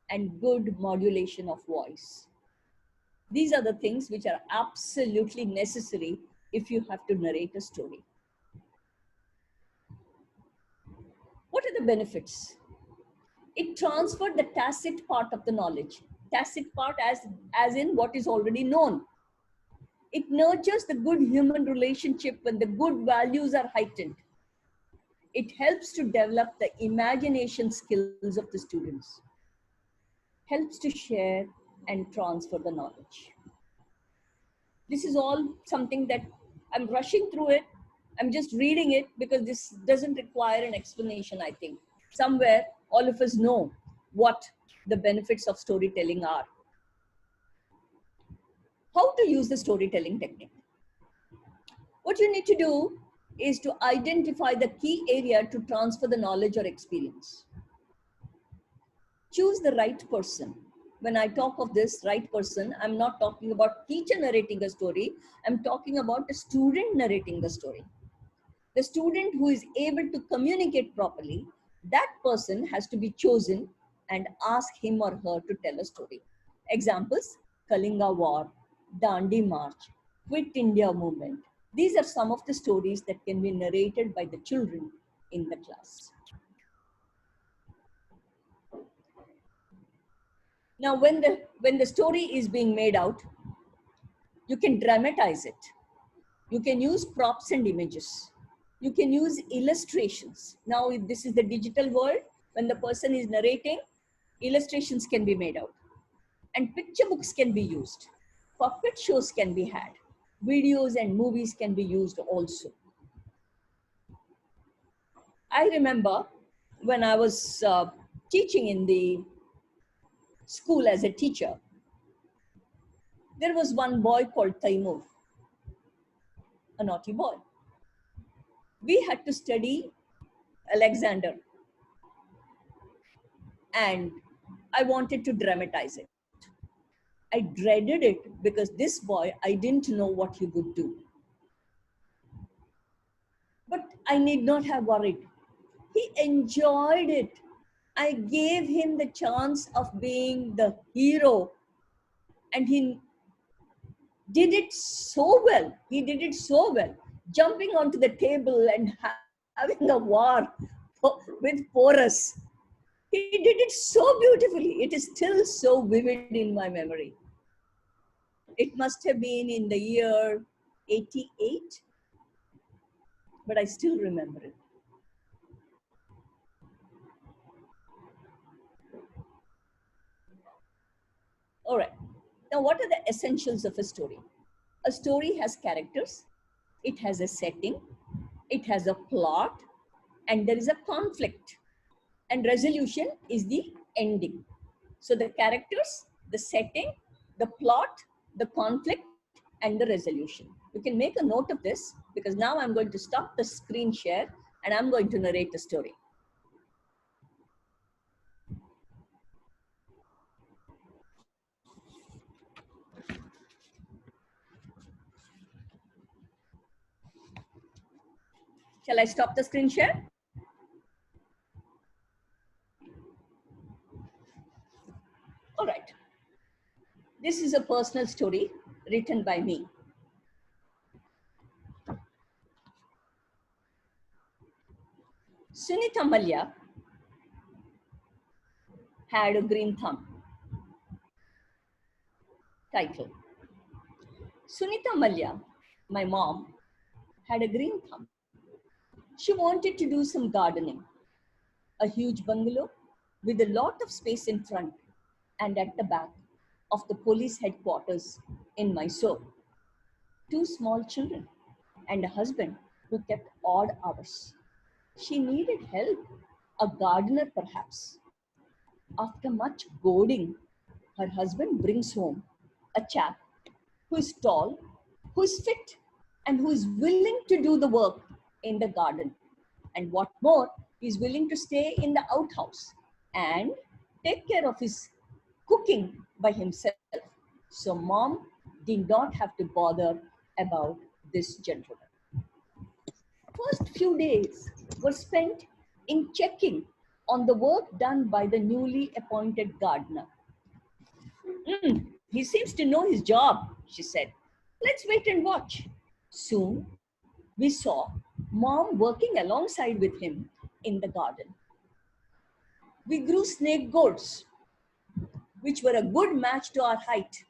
and good modulation of voice. These are the things which are absolutely necessary if you have to narrate a story. What are the benefits? It transferred the tacit part of the knowledge. Tacit part as in what is already known. It nurtures the good human relationship when the good values are heightened. It helps to develop the imagination skills of the students. Helps to share and transfer the knowledge. This is all something that I'm rushing through it. I'm just reading it because this doesn't require an explanation, I think. Somewhere, all of us know what the benefits of storytelling are. How to use the storytelling technique. What you need to do is to identify the key area to transfer the knowledge or experience. Choose the right person. When I talk of this right person, I'm not talking about teacher narrating a story. I'm talking about a student narrating the story. The student who is able to communicate properly, that person has to be chosen and ask him or her to tell a story. Examples, Kalinga War, Dandi March, Quit India Movement. These are some of the stories that can be narrated by the children in the class. Now, when the story is being made out, you can dramatize it. You can use props and images. You can use illustrations. Now, if this is the digital world, when the person is narrating, illustrations can be made out. And picture books can be used. Puppet shows can be had. Videos and movies can be used also. I remember when I was teaching in the school as a teacher, there was one boy called Taimur, a naughty boy. We had to study Alexander, and I wanted to dramatize it. I dreaded it because this boy, I didn't know what he would do. But I need not have worried. He enjoyed it. I gave him the chance of being the hero, and he did it so well. He did it so well, jumping onto the table and having a war with Porus. He did it so beautifully. It is still so vivid in my memory. It must have been in the year 88, but I still remember it. All right. Now, what are the essentials of a story? A story has characters, it has a setting, it has a plot, and there is a conflict. And resolution is the ending. So the characters, the setting, the plot, the conflict, and the resolution. You can make a note of this because now I'm going to stop the screen share and I'm going to narrate the story. Shall I stop the screen share? All right. This is a personal story written by me. Sunita Mallya had a green thumb. Title. Sunita Mallya, my mom, had a green thumb. She wanted to do some gardening. A huge bungalow with a lot of space in front and at the back of the police headquarters in Mysore. 2 small children and a husband who kept odd hours. She needed help, a gardener perhaps. After much goading, her husband brings home a chap who is tall, who is fit, and who is willing to do the work in the garden. And what more, he is willing to stay in the outhouse and take care of his cooking by himself. So mom did not have to bother about this gentleman. First few days were spent in checking on the work done by the newly appointed gardener. He seems to know his job, she said. Let's wait and watch. Soon, we saw mom working alongside with him in the garden. We grew snake gourds, which were a good match to our height.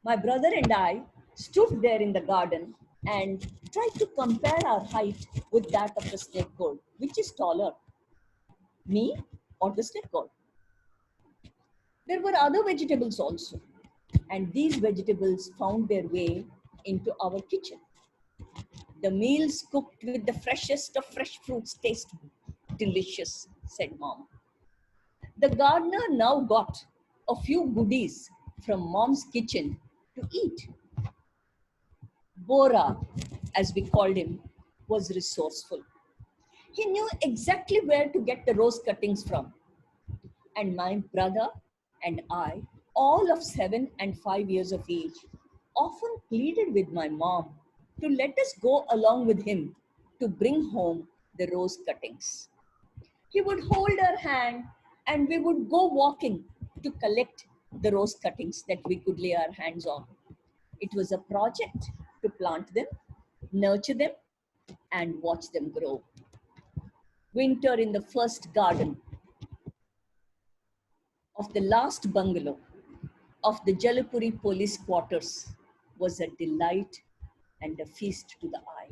My brother and I stood there in the garden and tried to compare our height with that of the snake gourd. Which is taller, me or the snake gourd? There were other vegetables also, and these vegetables found their way into our kitchen. The meals cooked with the freshest of fresh fruits taste delicious, said Mom. The gardener now got a few goodies from Mom's kitchen to eat. Bora, as we called him, was resourceful. He knew exactly where to get the rose cuttings from. And my brother and I, all of 7 and 5 years of age, often pleaded with my mom to let us go along with him to bring home the rose cuttings. He would hold our hand and we would go walking to collect the rose cuttings that we could lay our hands on. It was a project to plant them, nurture them, and watch them grow. Winter in the first garden of the last bungalow of the Jalapuri police quarters was a delight and a feast to the eye.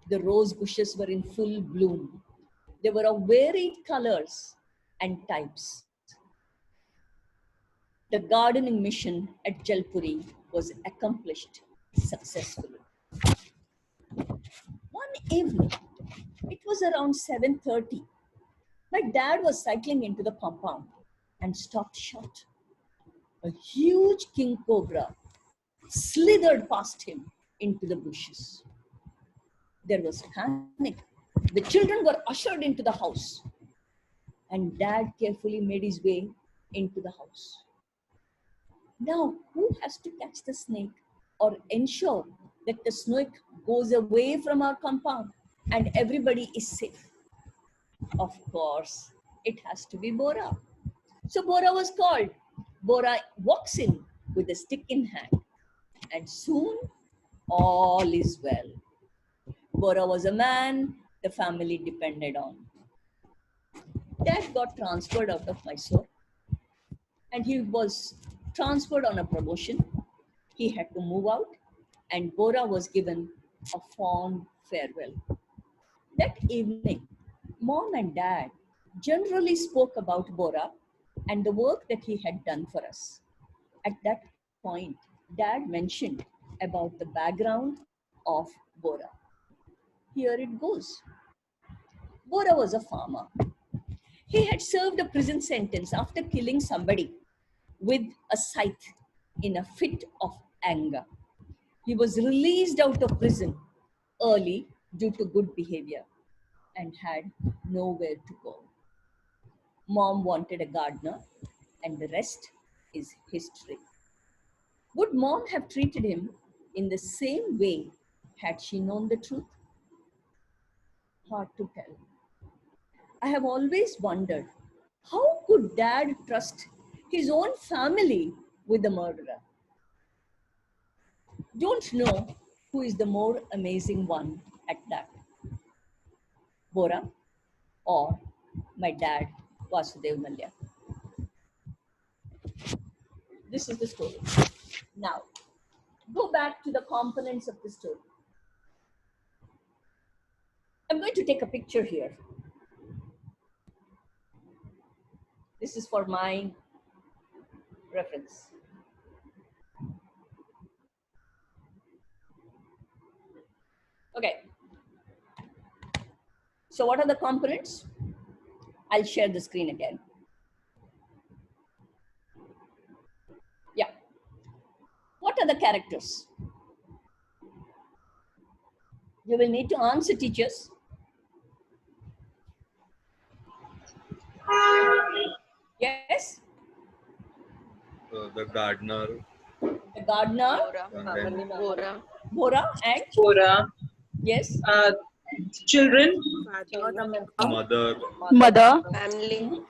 The rose bushes were in full bloom. They were of varied colors and types. The gardening mission at Jalpuri was accomplished successfully. One evening, it was around 7:30. My dad was cycling into the compound and stopped short. A huge king cobra slithered past him into the bushes. There was panic. The children were ushered into the house, and Dad carefully made his way into the house. Now, who has to catch the snake or ensure that the snake goes away from our compound and everybody is safe? Of course, it has to be Bora. So Bora was called. Bora walks in with a stick in hand, and soon all is well. Bora was a man the family depended on. Dad got transferred out of Mysore, and he was transferred on a promotion. He had to move out, and Bora was given a fond farewell. That evening, Mom and Dad generally spoke about Bora and the work that he had done for us. At that point, Dad mentioned about the background of Bora. Here it goes. Bora was a farmer. He had served a prison sentence after killing somebody with a scythe in a fit of anger. He was released out of prison early due to good behavior and had nowhere to go. Mom wanted a gardener, and the rest is history. Would Mom have treated him in the same way had she known the truth? Hard to tell. I have always wondered, how could Dad trust his own family with the murderer? Don't know who is the more amazing one at that, Bora or my dad, Vasudev Malya. This is the story. Now, go back to the components of the story. I'm going to take a picture here. This is for my reference. Okay. So what are the components? I'll share the screen again. Yeah. What are the characters? You will need to answer, teachers. Yes? The gardener. The gardener. Bora. Bora and? Bora. Yes. Children. Mother. Mother. Family.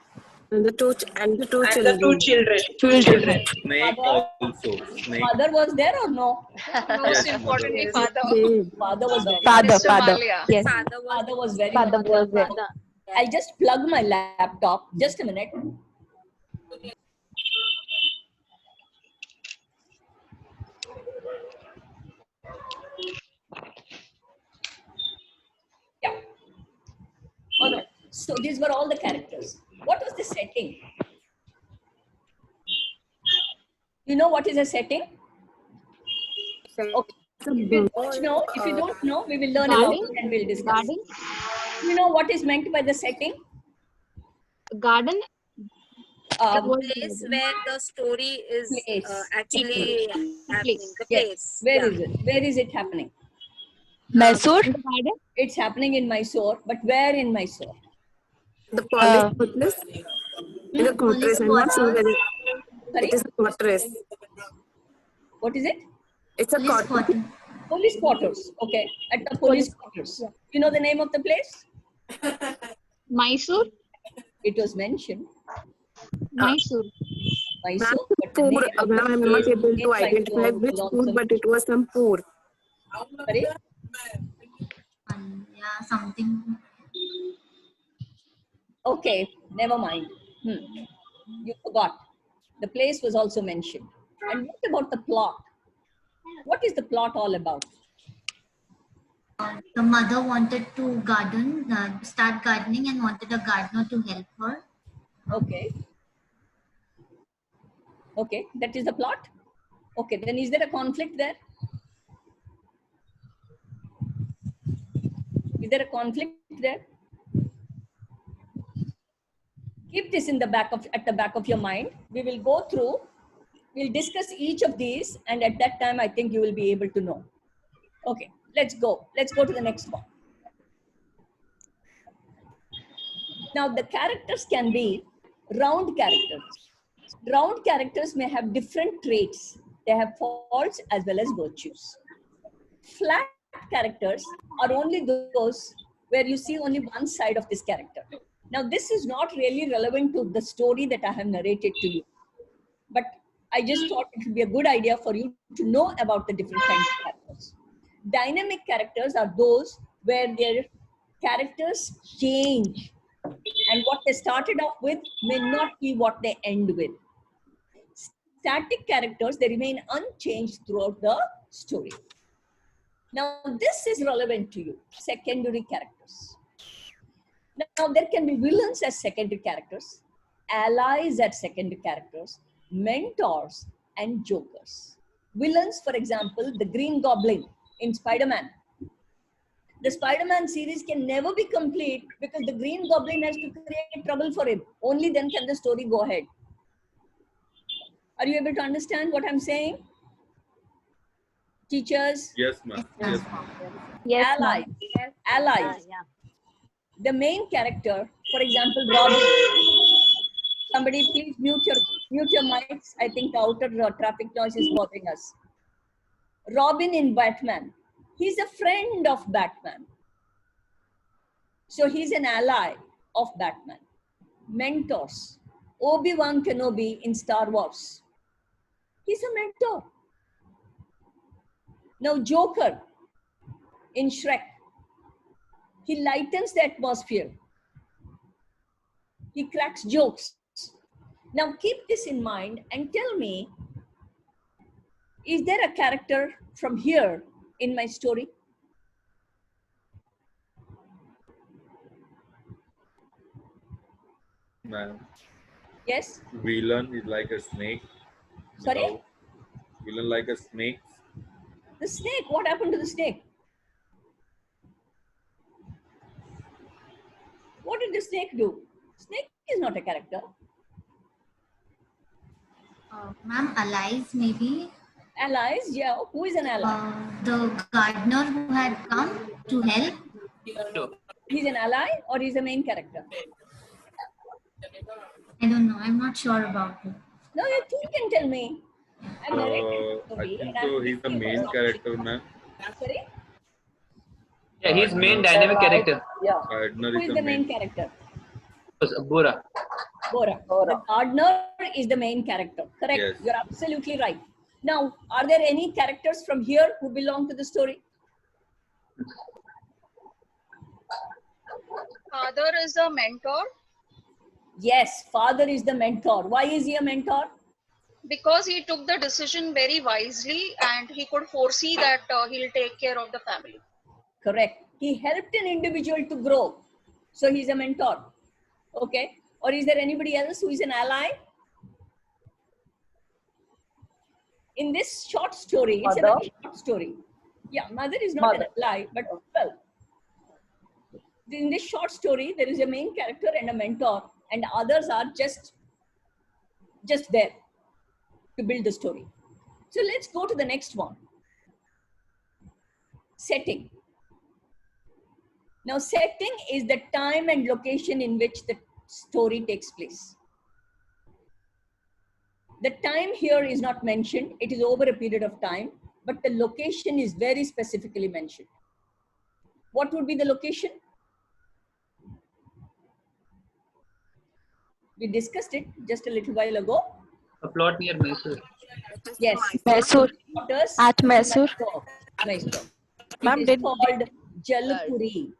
And the two children. Children. Snake also. Snake. Father was there or no? Most Yes, importantly, mother. father. Father was very Father. Yes. Father was very Father was there. I'll just plug my laptop. Just a minute. Yeah. All right. So these were all the characters. What was the setting? You know what is a setting? Okay. If you don't know, we will learn about it and we'll discuss. Garden. You know what is meant by the setting? Garden. The place where the story is actually happening. The place. Where is it? Where is it happening? Mysore. It's happening in Mysore, but where in Mysore? The police fortress. In a fortress. I'm not sure whether Sorry? it is a fortress. What is it? It's a fortress. Police quarters. Okay, at the police quarters. You know the name of the place? Mysore. It was mentioned. Mysore. Mysore. Poor. I'm not able to identify which food, but it was some poor. Sorry? Yeah, something. Okay, never mind. You forgot. The place was also mentioned. And what about the plot? What is the plot all about? The mother wanted to start gardening and wanted a gardener to help her. Okay. Okay, that is the plot? Okay, then is there a conflict there? Is there a conflict there? Keep this in the at the back of your mind. We will go through, we'll discuss each of these, and at that time I think you will be able to know. Okay, let's go. Let's go to the next one. Now the characters can be round characters. Round characters may have different traits. They have faults as well as virtues. Flat characters are only those where you see only one side of this character. Now this is not really relevant to the story that I have narrated to you. But I just thought it would be a good idea for you to know about the different kinds of characters. Dynamic characters are those where their characters change. And what they started off with may not be what they end with. Static characters, they remain unchanged throughout the story. Now, this is relevant to you, secondary characters. Now, there can be villains as secondary characters, allies as secondary characters, mentors, and jokers. Villains, for example, the Green Goblin in Spider-Man. The Spider-Man series can never be complete because the Green Goblin has to create trouble for him. Only then can the story go ahead. Are you able to understand what I'm saying? Teachers? Yes, ma'am. Yes, Yes, allies. Yes. Allies. Yeah. The main character, for example, Robin. Somebody please mute your mics. I think the outer traffic noise is bothering us. Robin in Batman. He's a friend of Batman. So he's an ally of Batman. Mentors. Obi-Wan Kenobi in Star Wars. He's a mentor. Now Joker in Shrek. He lightens the atmosphere. He cracks jokes. Now keep this in mind and tell me, is there a character from here in my story? ma'am. Yes? Villain is like a snake. Sorry? Villain like a snake. The snake, what happened to the snake? What did the snake do? Snake is not a character. Ma'am, allies maybe. Allies, yeah. Who is an ally? The gardener who had come to help. He's an ally or he's a main character? I don't know. I'm not sure about it. No, you can tell me. I think so. He's the main character, ma'am. Sorry? Yeah, he's main dynamic character. Yeah. Gardener Who is the main character? Bora. Bora. The gardener is the main character. Correct. Yes. You're absolutely right. Now, are there any characters from here who belong to the story? Father is a mentor. Yes, father is the mentor. Why is he a mentor? Because he took the decision very wisely and he could foresee that he'll take care of the family. Correct. He helped an individual to grow. So he's a mentor. Okay. Or is there anybody else who is an ally? In this short story, it's a Mother? very short story. Yeah, mother is not Mother. alive, but well, in this short story, there is a main character and a mentor, and others are just there to build the story. So let's go to the next one. Setting. Now, setting is the time and location in which the story takes place. The time here is not mentioned. It is over a period of time, but the location is very specifically mentioned. What would be the location? We discussed it just a little while ago. A plot near Mysore. Yes. Mysore. At Mysore. Mysore. Ma'am, It is called Jalpuri.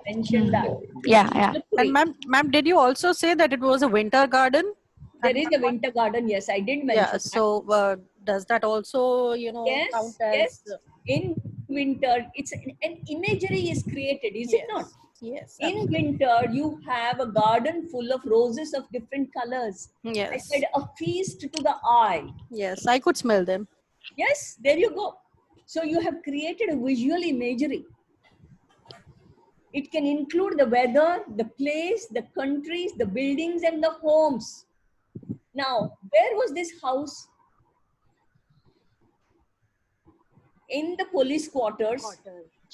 Mentioned that. Yeah. And ma'am, did you also say that it was a winter garden? There is a winter garden. Yes, I did mention. Yeah. So does that also, count as? Yes. In winter, it's an imagery is created, is it not? Yes. In winter, you have a garden full of roses of different colors. Yes. I said a feast to the eye. Yes, I could smell them. Yes, there you go. So you have created a visual imagery. It can include the weather, the place, the countries, the buildings, and the homes. Now, where was this house? In the police quarters,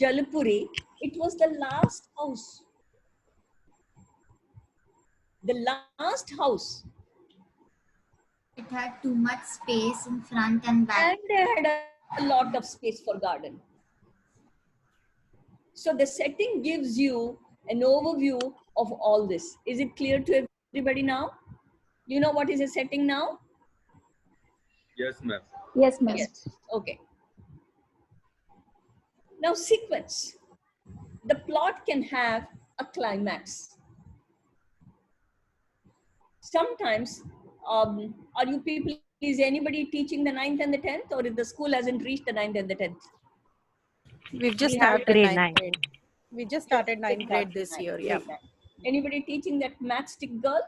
Jalpuri. It was the last house. The last house. It had too much space in front and back. And they had a lot of space for garden. So the setting gives you an overview of all this. Is it clear to everybody now? You know what is a setting now? Yes, ma'am. Yes, ma'am. Yes. Okay. Now sequence. The plot can have a climax. Sometimes, are you people, is anybody teaching the 9th and the 10th, or if the school hasn't reached the 9th and the 10th? We've just started ninth grade. We just started ninth grade this year. Yeah. Anybody teaching that matchstick girl?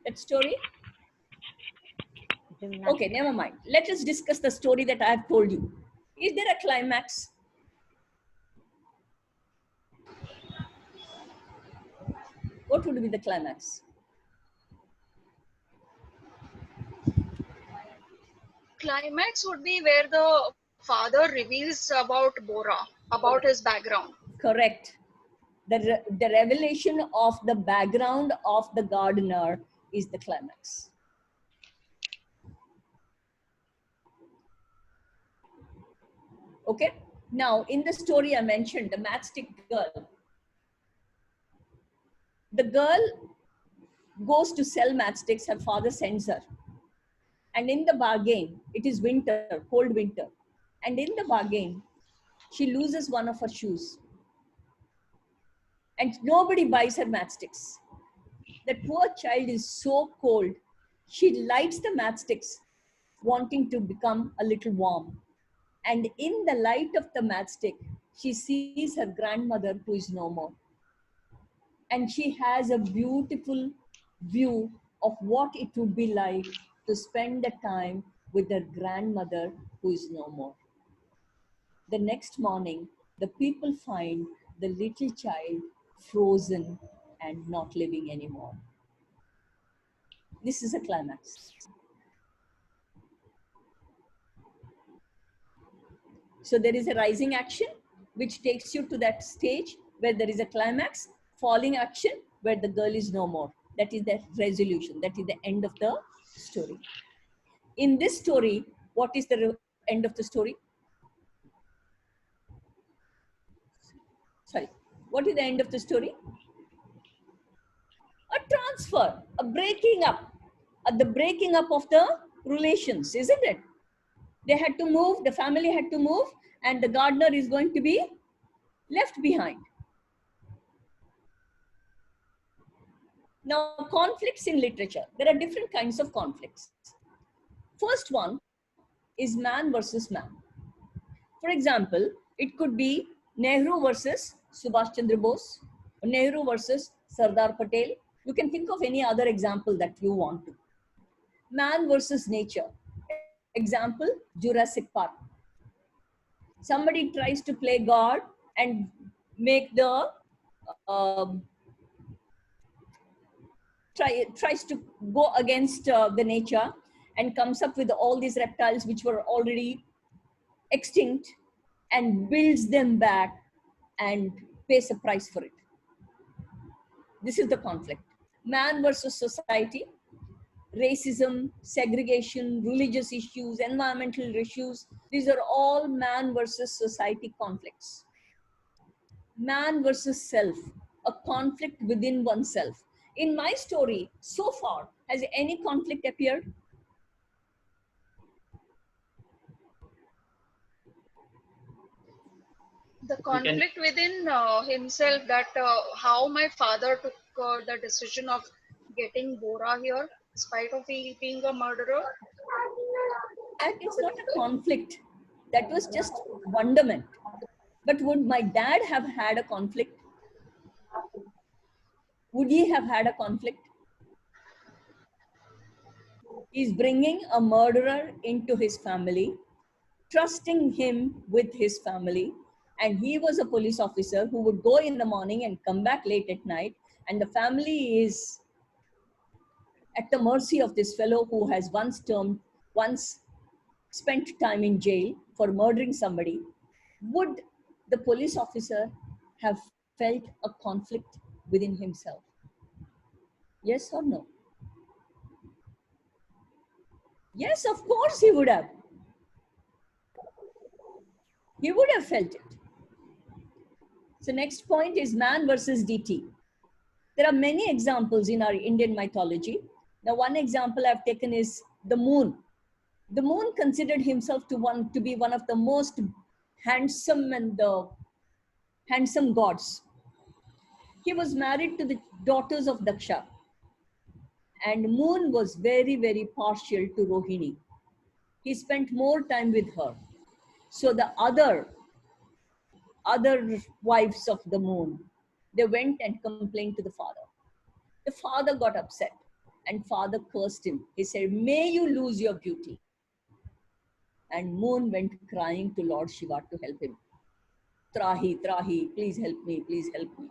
That story? Okay, never mind. Let us discuss the story that I have told you. Is there a climax? What would be the climax? Climax would be where the father reveals about Bora, about his background. Correct. The revelation of the background of the gardener is the climax. Okay. Now, in the story I mentioned, the matchstick girl. The girl goes to sell matchsticks. Her father sends her. And in the bargain, it is winter, cold winter. And in the bargain, she loses one of her shoes. And nobody buys her matchsticks. That poor child is so cold. She lights the matchsticks, wanting to become a little warm. And in the light of the matchstick, she sees her grandmother who is no more. And she has a beautiful view of what it would be like to spend the time with her grandmother who is no more. The next morning, the people find the little child frozen and not living anymore. This is a climax. So there is a rising action which takes you to that stage where there is a climax, falling action where the girl is no more. That is the resolution. That is the end of the story. In this story, what is the end of the story? Sorry, what is the end of the story? A transfer, a breaking up, the breaking up of the relations, isn't it? They had to move, the family had to move, and the gardener is going to be left behind. Now, conflicts in literature. There are different kinds of conflicts. First one is man versus man. For example, it could be Nehru versus Subhash Chandra Bose, or Nehru versus Sardar Patel. You can think of any other example that you want to. Man versus nature. Example, Jurassic Park. Somebody tries to play God and make the tries to go against the nature and comes up with all these reptiles which were already extinct and builds them back and pays a price for it. This is the conflict. Man versus society, racism, segregation, religious issues, environmental issues. These are all man versus society conflicts. Man versus self, a conflict within oneself. In my story, so far, has any conflict appeared? The conflict within himself, that how my father took the decision of getting Bora here, in spite of he being a murderer. And it's not a conflict. That was just wonderment. But would my dad have had a conflict? Would he have had a conflict? He's bringing a murderer into his family, trusting him with his family. And he was a police officer who would go in the morning and come back late at night. And the family is at the mercy of this fellow who has once spent time in jail for murdering somebody. Would the police officer have felt a conflict within himself? Yes or no? Yes, of course he would have. He would have felt it. So next point is man versus DT. There are many examples in our Indian mythology. Now one example I've taken is the moon. The moon considered himself to be one of the most handsome handsome gods. He was married to the daughters of Daksha. And moon was very, very partial to Rohini. He spent more time with her. So the other wives of the moon, they went and complained to the father. The father got upset and father cursed him. He said, may you lose your beauty. And moon went crying to Lord Shiva to help him. Trahi, Trahi, please help me, please help me.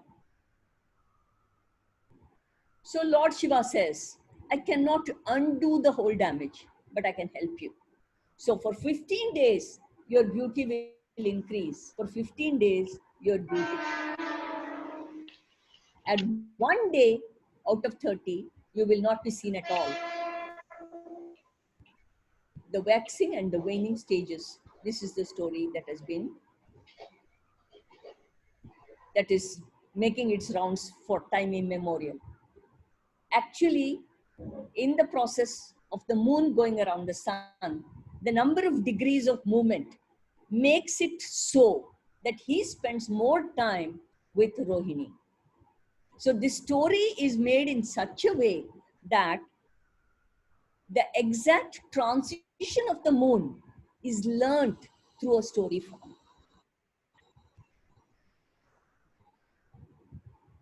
So Lord Shiva says, I cannot undo the whole damage, but I can help you. So for 15 days, your beauty will increase. For 15 days, your beauty. And one day out of 30, you will not be seen at all. The waxing and the waning stages. This is the story that is making its rounds for time immemorial. Actually, in the process of the moon going around the sun, the number of degrees of movement makes it so that he spends more time with Rohini. So this story is made in such a way that the exact transition of the moon is learnt through a story form.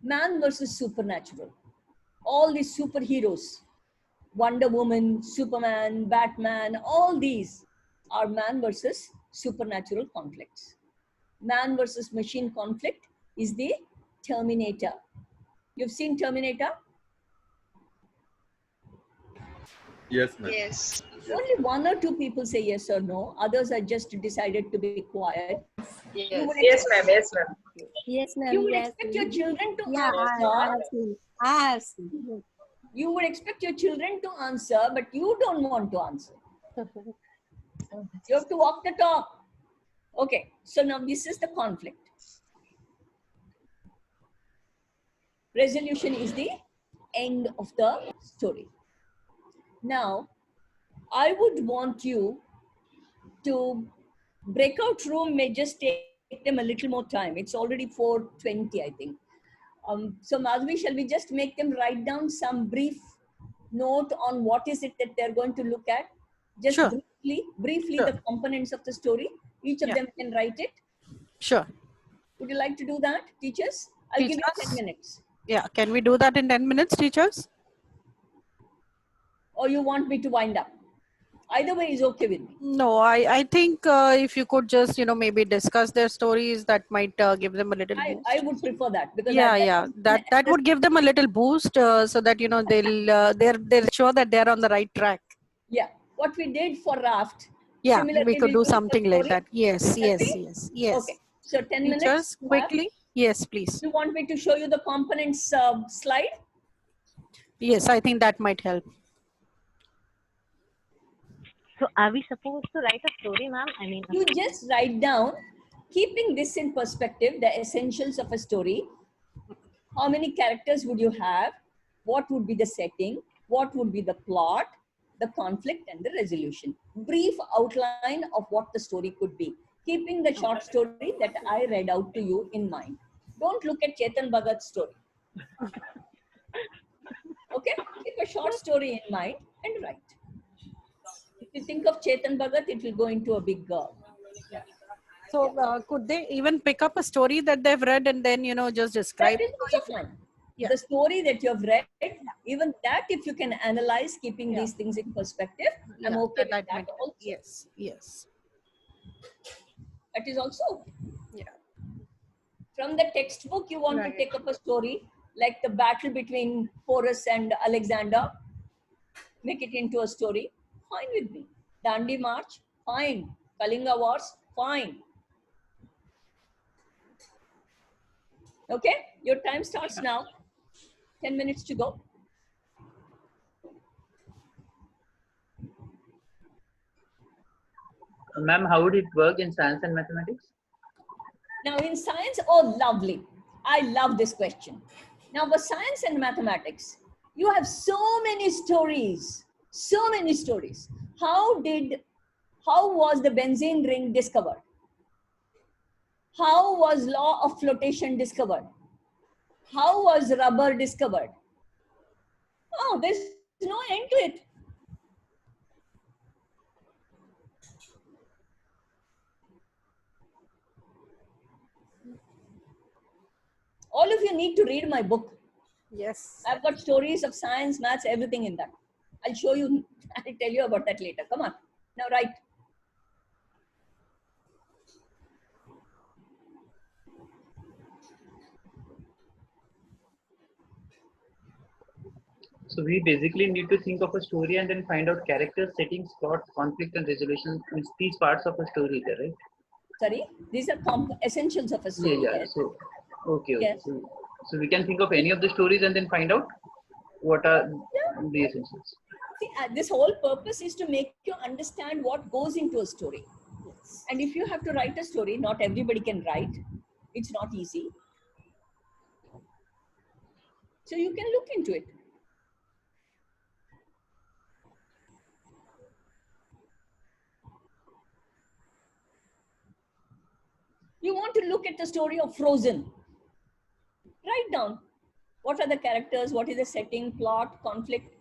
Man versus supernatural. All these superheroes, Wonder Woman, Superman, Batman, all these are man versus supernatural conflicts. Man versus machine conflict is the Terminator. You've seen Terminator? Yes, ma'am. Yes. Only one or two people say yes or no. Others are just decided to be quiet. Yes, yes ma'am. Yes, ma'am. Yes, ma'am. You would Yes, expect your children to I have seen. I have seen. You would expect your children to answer, but you don't want to answer. You have to walk the talk. Okay, so now this is the conflict. Resolution is the end of the story. Now, I would want you to breakout room may just take them a little more time. It's already 4:20, I think. So Madhvi, shall we just make them write down some brief note on what is it that they're going to look at? Just Sure. briefly Sure. the components of the story. Each of them can write it. Sure. Would you like to do that, teachers? I'll give you 10 minutes. Yeah, can we do that in 10 minutes, teachers? or you want me to wind up? Either way is okay with me. No, I think if you could just, maybe discuss their stories, that might give them a little boost. I would prefer that, because that would give them a little boost, so that they're sure that they're on the right track. Yeah, what we did for raft. Yeah, Similarly, we could we'll do something for like story. that. Yes, yes, Okay. yes. Okay, so 10 Teachers, minutes. quickly. Yes, please. You want me to show you the components slide? Yes, I think that might help. So are we supposed to write a story, ma'am? I mean, You just write down, keeping this in perspective, the essentials of a story. How many characters would you have? What would be the setting? What would be the plot, the conflict, and the resolution? Brief outline of what the story could be, keeping the short story that I read out to you in mind. Don't look at Chetan Bhagat's story. Okay? Keep a short story in mind and write. If you think of Chetan Bhagat, it will go into a big So could they even pick up a story that they've read and then, just describe? That is also fine. The story that you have read, even that, if you can analyze, keeping these things in perspective, I'm okay with that also. Yes, yes. That is also. Yeah. From the textbook, you want to take up a story like the battle between Porus and Alexander, make it into a story, fine with me. Dandi March, fine. Kalinga Wars, fine. Okay, your time starts now. 10 minutes to go. Ma'am, how would it work in science and mathematics? Now in science, oh lovely. I love this question. Now for science and mathematics, you have so many stories, so many stories. How was the benzene ring discovered? How was law of flotation discovered? How was rubber discovered? Oh, there's no end to it. All of you need to read my book. Yes. I've got stories of science, maths, everything in that. I'll show you, I'll tell you about that later. Come on. Now write. So we basically need to think of a story and then find out characters, settings, plot, conflict, and resolution. Means these parts of a story, right? Sorry, these are essentials of a story. Yeah. Yes. So, okay. Yes. So we can think of any of the stories and then find out what are the essentials. See, this whole purpose is to make you understand what goes into a story. Yes. And if you have to write a story, not everybody can write. It's not easy. So you can look into it. You want to look at the story of Frozen. Write down what are the characters, what is the setting, plot, conflict.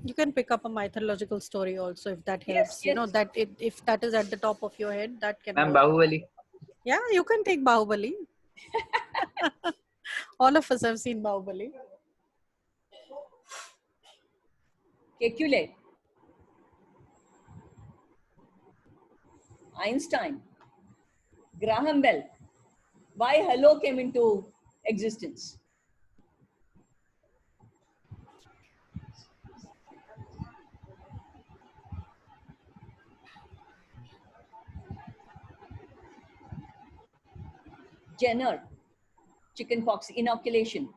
You can pick up a mythological story also, if that helps. Yes. That if that is at the top of your head, that can. Ma'am, Bahubali. Yeah, you can take Bahubali. All of us have seen Bahubali. Kekule. Einstein. Graham Bell. Why hello came into existence? Jenner, chickenpox inoculation.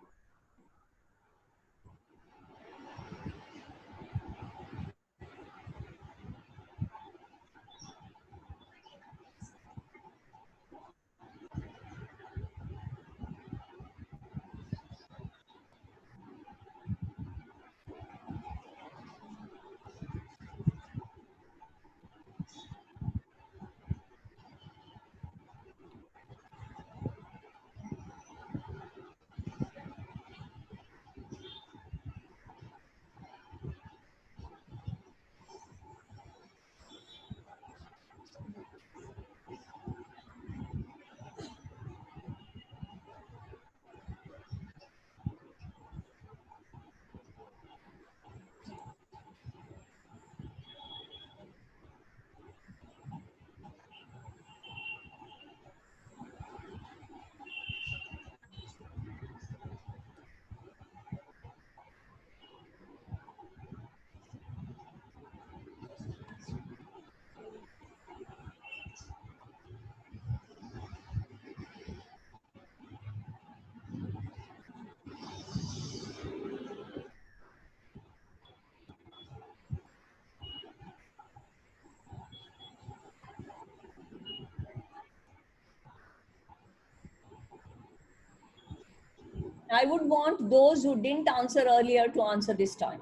I would want those who didn't answer earlier to answer this time.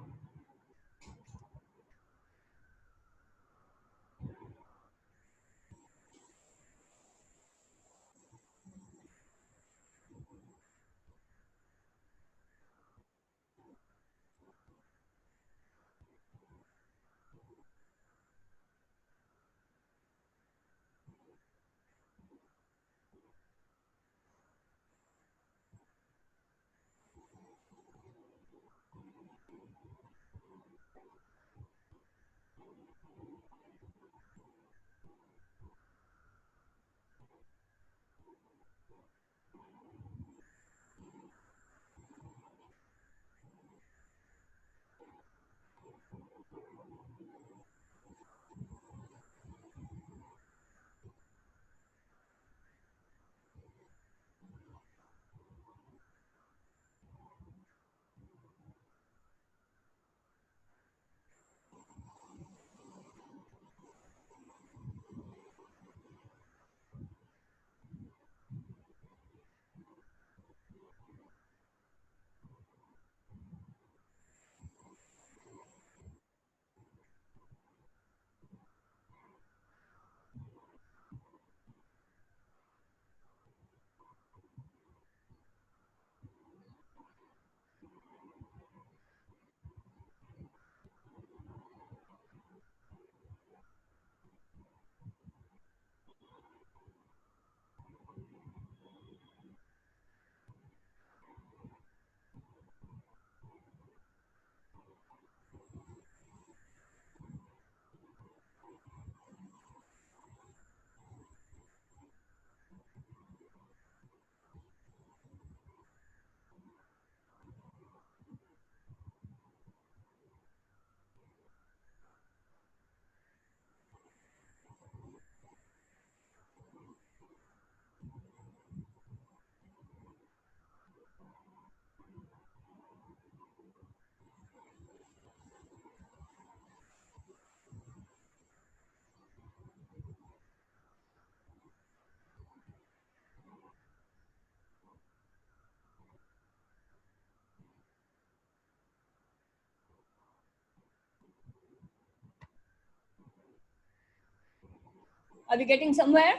Are we getting somewhere?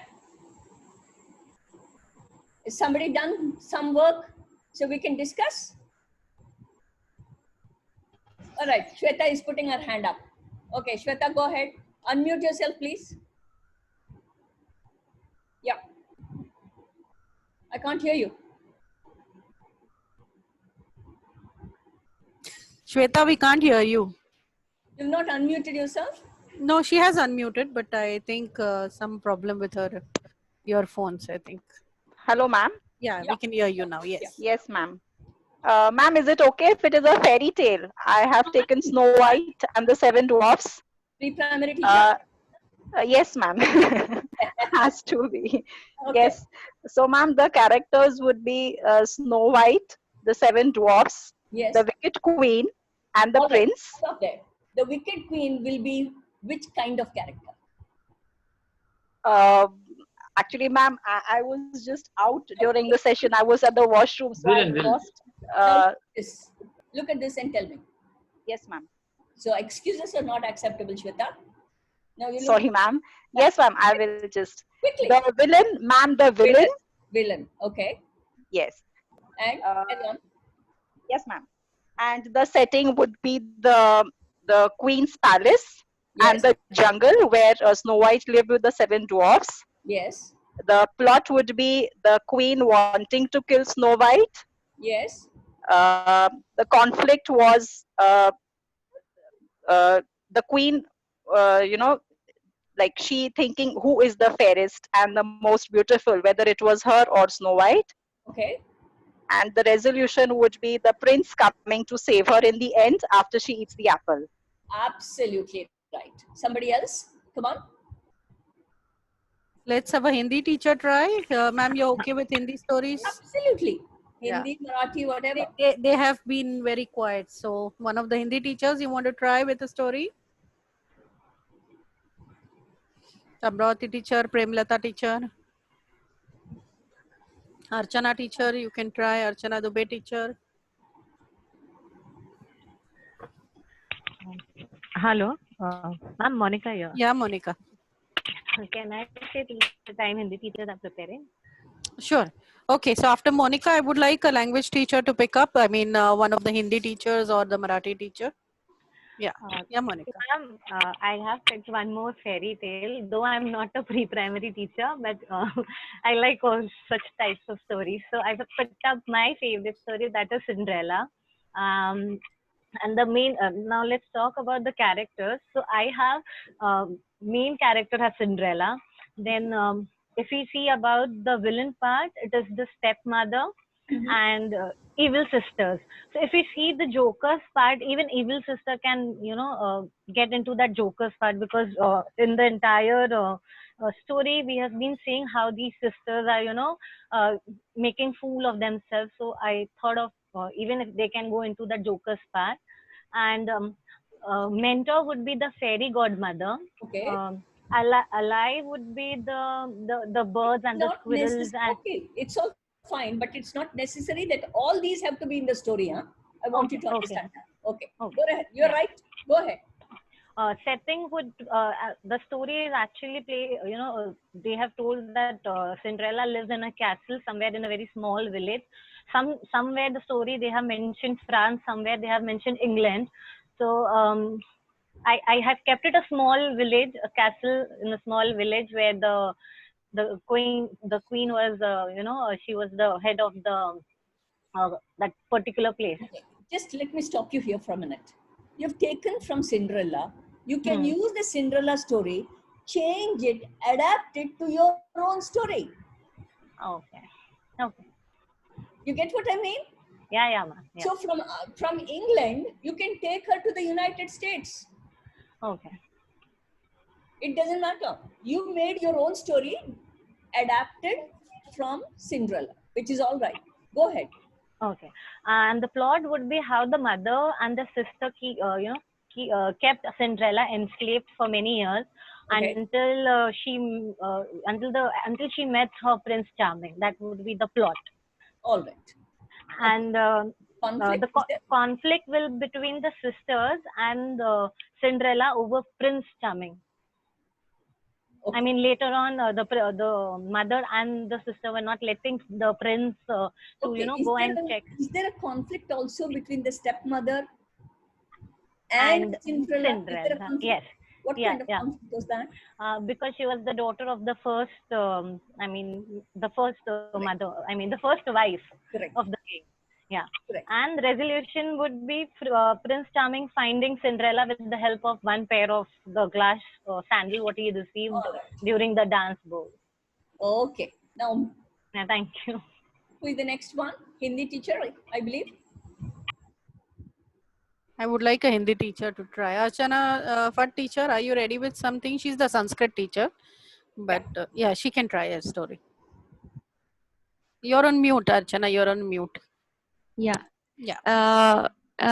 Is somebody done some work so we can discuss? All right, Shweta is putting her hand up. Okay, Shweta, go ahead. Unmute yourself, please. Yeah. I can't hear you. Shweta, we can't hear you. You've not unmuted yourself? No, she has unmuted, but I think some problem with her earphones, I think. Hello, ma'am. Yeah, we can hear you now. Yes. Yes, ma'am. Ma'am, is it okay if it is a fairy tale? I have taken Snow White and the Seven Dwarfs. Pre-primary teacher? Yes, ma'am. Has to be. Okay. Yes. So, ma'am, the characters would be Snow White, the Seven Dwarfs, Yes. the Wicked Queen, and the All right, Prince. stop there. The Wicked Queen will be which kind of character? Actually, ma'am, I was just out during the session. I was at the washroom, so I lost. Now, look at this and tell me. Yes, ma'am. So excuses are not acceptable, Shweta. Now you Sorry, ma'am. Yes, ma'am. I will just. Quickly. The villain, ma'am. The villain. Villain. Okay. Yes. And carry on. Yes, ma'am. And the setting would be the Queen's palace and the jungle where Snow White lived with the seven dwarfs. Yes. The plot would be the Queen wanting to kill Snow White. Yes. The conflict was the Queen, like she thinking who is the fairest and the most beautiful, whether it was her or Snow White. Okay. And the resolution would be the prince coming to save her in the end after she eats the apple. Absolutely right. Somebody else? Come on. Let's have a Hindi teacher try. Ma'am, you're okay with Hindi stories? Absolutely. Yeah. Hindi, Marathi, whatever. They have been very quiet. So one of the Hindi teachers, you want to try with a story? Amravati teacher, Premlata teacher. Archana teacher, you can try. Archana Dubey teacher. Hello, I'm Monica here. Yeah, Monica. Can I say the time Hindi teachers are preparing? Sure. Okay, so after Monica, I would like a language teacher to pick up. I mean, one of the Hindi teachers or the Marathi teacher. Yeah, yeah, Monica. Ma'am, I have picked one more fairy tale, though I'm not a pre-primary teacher, but I like all such types of stories. So I've picked up my favorite story, that is Cinderella. And the main, now let's talk about the characters. So I have main character as Cinderella. Then if we see about the villain part, it is the stepmother and evil sisters. So if we see the Joker's part, even evil sister can, get into that Joker's part, because in the entire story, we have been seeing how these sisters are, making fool of themselves. So I thought of even if they can go into the Joker's part. And mentor would be the fairy godmother. Okay. Alive would be the birds and the squirrels. And okay, it's all fine, but it's not necessary that all these have to be in the story. Huh? I want you to understand that. Okay. Go ahead. You're right. Go ahead. Setting would the story is actually they have told that Cinderella lives in a castle somewhere in a very small village. Somewhere the story they have mentioned France, somewhere they have mentioned England. So I have kept it a small village, a castle in a small village where the queen was she was the head of the that particular place. Okay. Just let me stop you here for a minute. You've taken from Cinderella. You can use the Cinderella story, change it, adapt it to your own story. Okay. Okay. You get what I mean? Yeah, ma'am. Yeah. So from England, you can take her to the United States. Okay. It doesn't matter. You made your own story, adapted from Cinderella, which is all right. Go ahead. Okay. And the plot would be how the mother and the sister kept Cinderella enslaved for many years, until she met her Prince Charming. That would be the plot. All right. And the conflict will between the sisters and Cinderella over Prince Charming. Okay. I mean, later on, the mother and the sister were not letting the prince to go and check. Is there a conflict also between the stepmother and Cinderella? Yes. What kind of conflict was that? Because she was the daughter of the first, mother. I mean, the first wife of the king. Yeah. Correct. And resolution would be Prince Charming finding Cinderella with the help of one pair of the glass sandal what he received during the dance ball. Okay. Now, thank you. Who is the next one? Hindi teacher, I believe. I would like a Hindi teacher to try. Archana, Fat teacher, are you ready with something? She's the Sanskrit teacher, but yeah, she can try a story. You're on mute, Archana. You're on mute. Yeah. Yeah.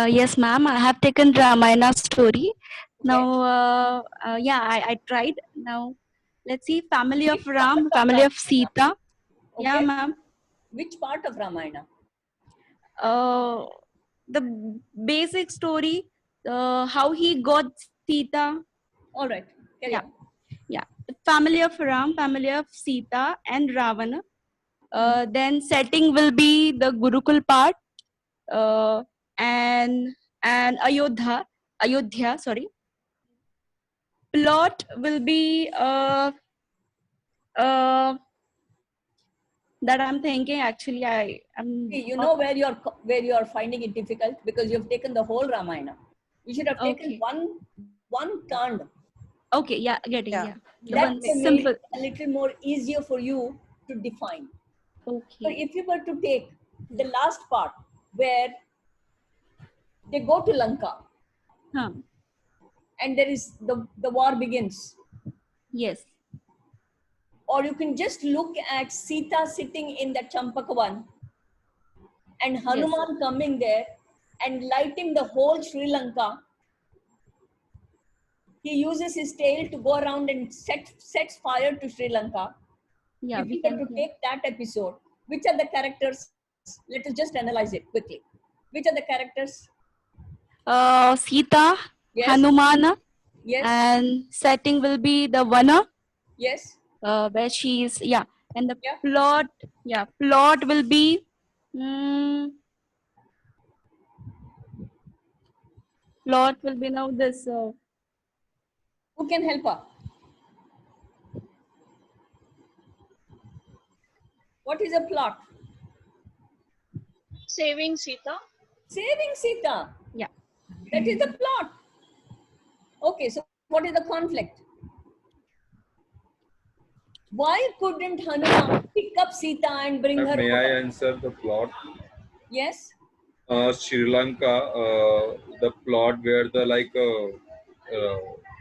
Yes, ma'am. I have taken Ramayana story. Now, I tried. Now, let's see. Family of Ram, family of Sita. Okay. Yeah, ma'am. Which part of Ramayana? The basic story. How he got Sita. All right. Yeah. Family of Ram, family of Sita and Ravana. Then setting will be the Gurukul part, and Ayodhya. Sorry. Plot will be that I'm thinking. Actually, I'm. You know where you are finding it difficult, because you've taken the whole Ramayana. You should have taken one kand. Okay. Yeah. Getting. Yeah. That will make it a little more easier for you to define. Okay. So if you were to take the last part where they go to Lanka and there is the war begins. Yes. Or you can just look at Sita sitting in the Champakavan and Hanuman coming there and lighting the whole Sri Lanka. He uses his tail to go around and sets fire to Sri Lanka. Yeah, if you were to take that episode, Which are the characters? Let us just analyze it quickly. Which are the characters? Sita, Yes. Hanumana, Yes. and setting will be the Vana, Yes. where she is, yeah, and the Yeah. plot will be, plot will be now this. Who can help her? What is a plot? Saving Sita. Saving Sita. Yeah. That is the plot. Okay, so what is the conflict? Why couldn't Hanuman pick up Sita and bring her May over? I answer the plot? Yes. Sri Lanka, the plot where the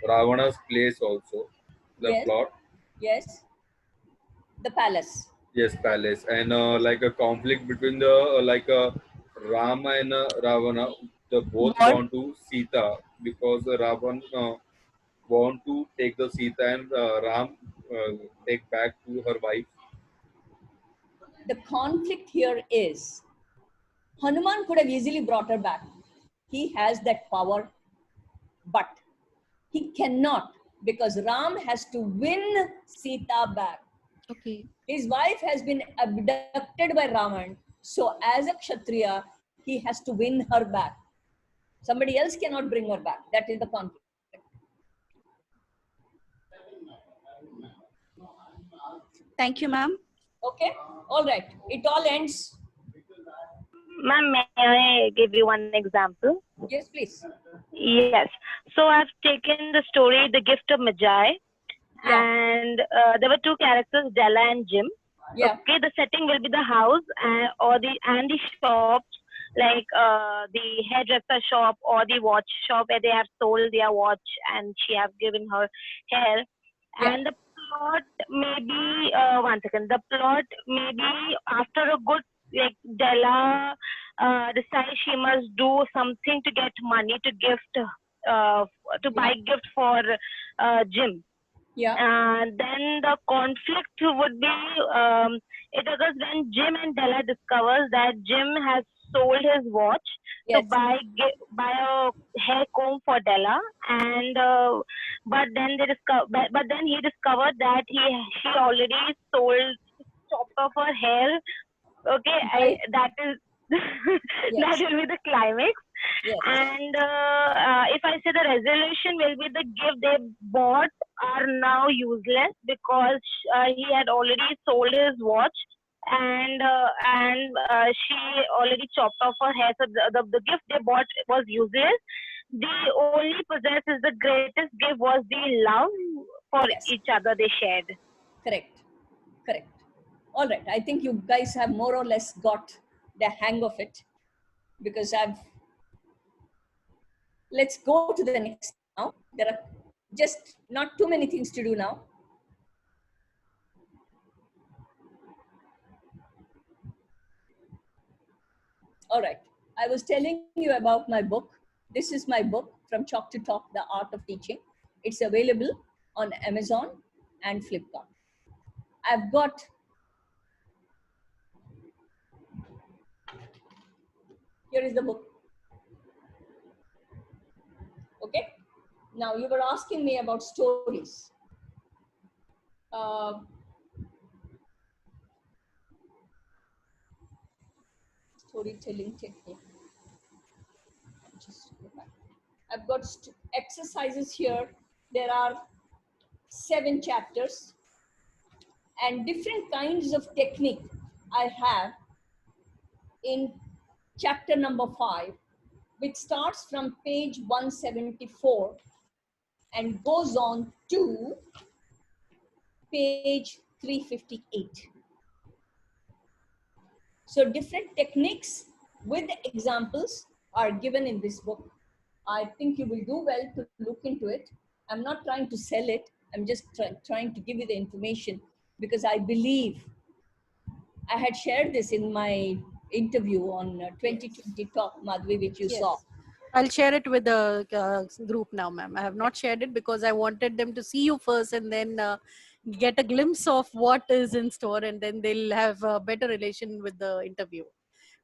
Ravana's place also, the Yes. plot. Yes. The palace. Yes, palace, and like a conflict between the Rama and Ravana. The both want to Sita because Ravan want to take the Sita and Ram take back to her wife. The conflict here is Hanuman could have easily brought her back. He has that power, but he cannot because Ram has to win Sita back. Okay. His wife has been abducted by Ravan. So as a Kshatriya, he has to win her back. Somebody else cannot bring her back. That is the conflict. Thank you, ma'am. Okay. All right. It all ends. Ma'am, may I give you one example? Yes, please. Yes. So I've taken the story, The Gift of Magi, and there were two characters, Della and Jim. Yeah. Okay, the setting will be the house and the shops, like the hairdresser shop or the watch shop where they have sold their watch and she have given her hair. Yeah. And the plot may be, one second, the plot may be after a good, like Della decides she must do something to get money to gift, to buy gift for Jim. Yeah. And then the conflict would be, it occurs when Jim and Della discovers that Jim has sold his watch to buy a hair comb for Della, and but then he discovered that she already sold, chopped off her hair. Okay, that is that will be the climax. Yes. And if I say the resolution will be the gift they bought are now useless because he had already sold his watch, and she already chopped off her hair. So the gift they bought was useless. The only possess is the greatest gift was the love for each other they shared. Correct. Correct. All right. I think you guys have more or less got the hang of it because let's go to the next now. There are just not too many things to do now. All right. I was telling you about my book. This is my book, From Chalk to Talk, The Art of Teaching. It's available on Amazon and Flipkart. I've got here is the book. Okay. Now you were asking me about stories. Storytelling technique. Just go back. I've got exercises here. There are 7 chapters and different kinds of technique I have in chapter number 5, which starts from page 174 and goes on to page 358. So different techniques with examples are given in this book. I think you will do well to look into it. I'm not trying to sell it. I'm just trying to give you the information because I believe I had shared this in my interview on 2020 Talk, Madhvi, which you saw. I'll share it with the group now, ma'am. I have not shared it because I wanted them to see you first and then get a glimpse of what is in store, and then they'll have a better relation with the interview.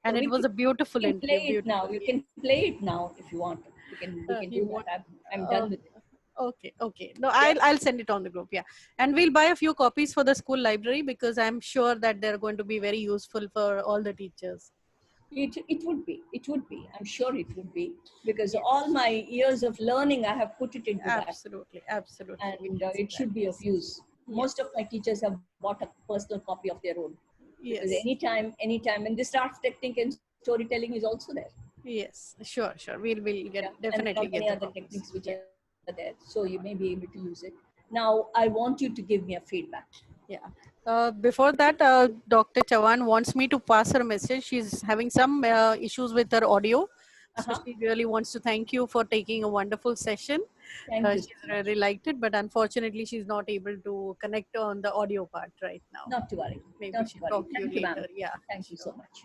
And So it was a beautiful you can interview. play it now. You can play it now if you want. We can do that. I'm done with it. Okay. No, I'll send it on the group. Yeah, and we'll buy a few copies for the school library, because I'm sure that they're going to be very useful for all the teachers. It would be. I'm sure it would be, because all my years of learning I have put it into that. Absolutely. And it should be of use. Most of my teachers have bought a personal copy of their own. Because anytime, and this art technique and storytelling is also there. Yes, sure. We'll definitely and get many the other copies. techniques which are there, so you may be able to use it. Now, I want you to give me a feedback. Yeah. Before that, Dr. Chavan wants me to pass her a message. She's having some issues with her audio. So she really wants to thank you for taking a wonderful session. Thank you. She really liked it, but unfortunately, she's not able to connect on the audio part right now. Not to worry. Maybe Not she'll to worry. talk to you Thank you, later. ma'am. Yeah. Thank you so much.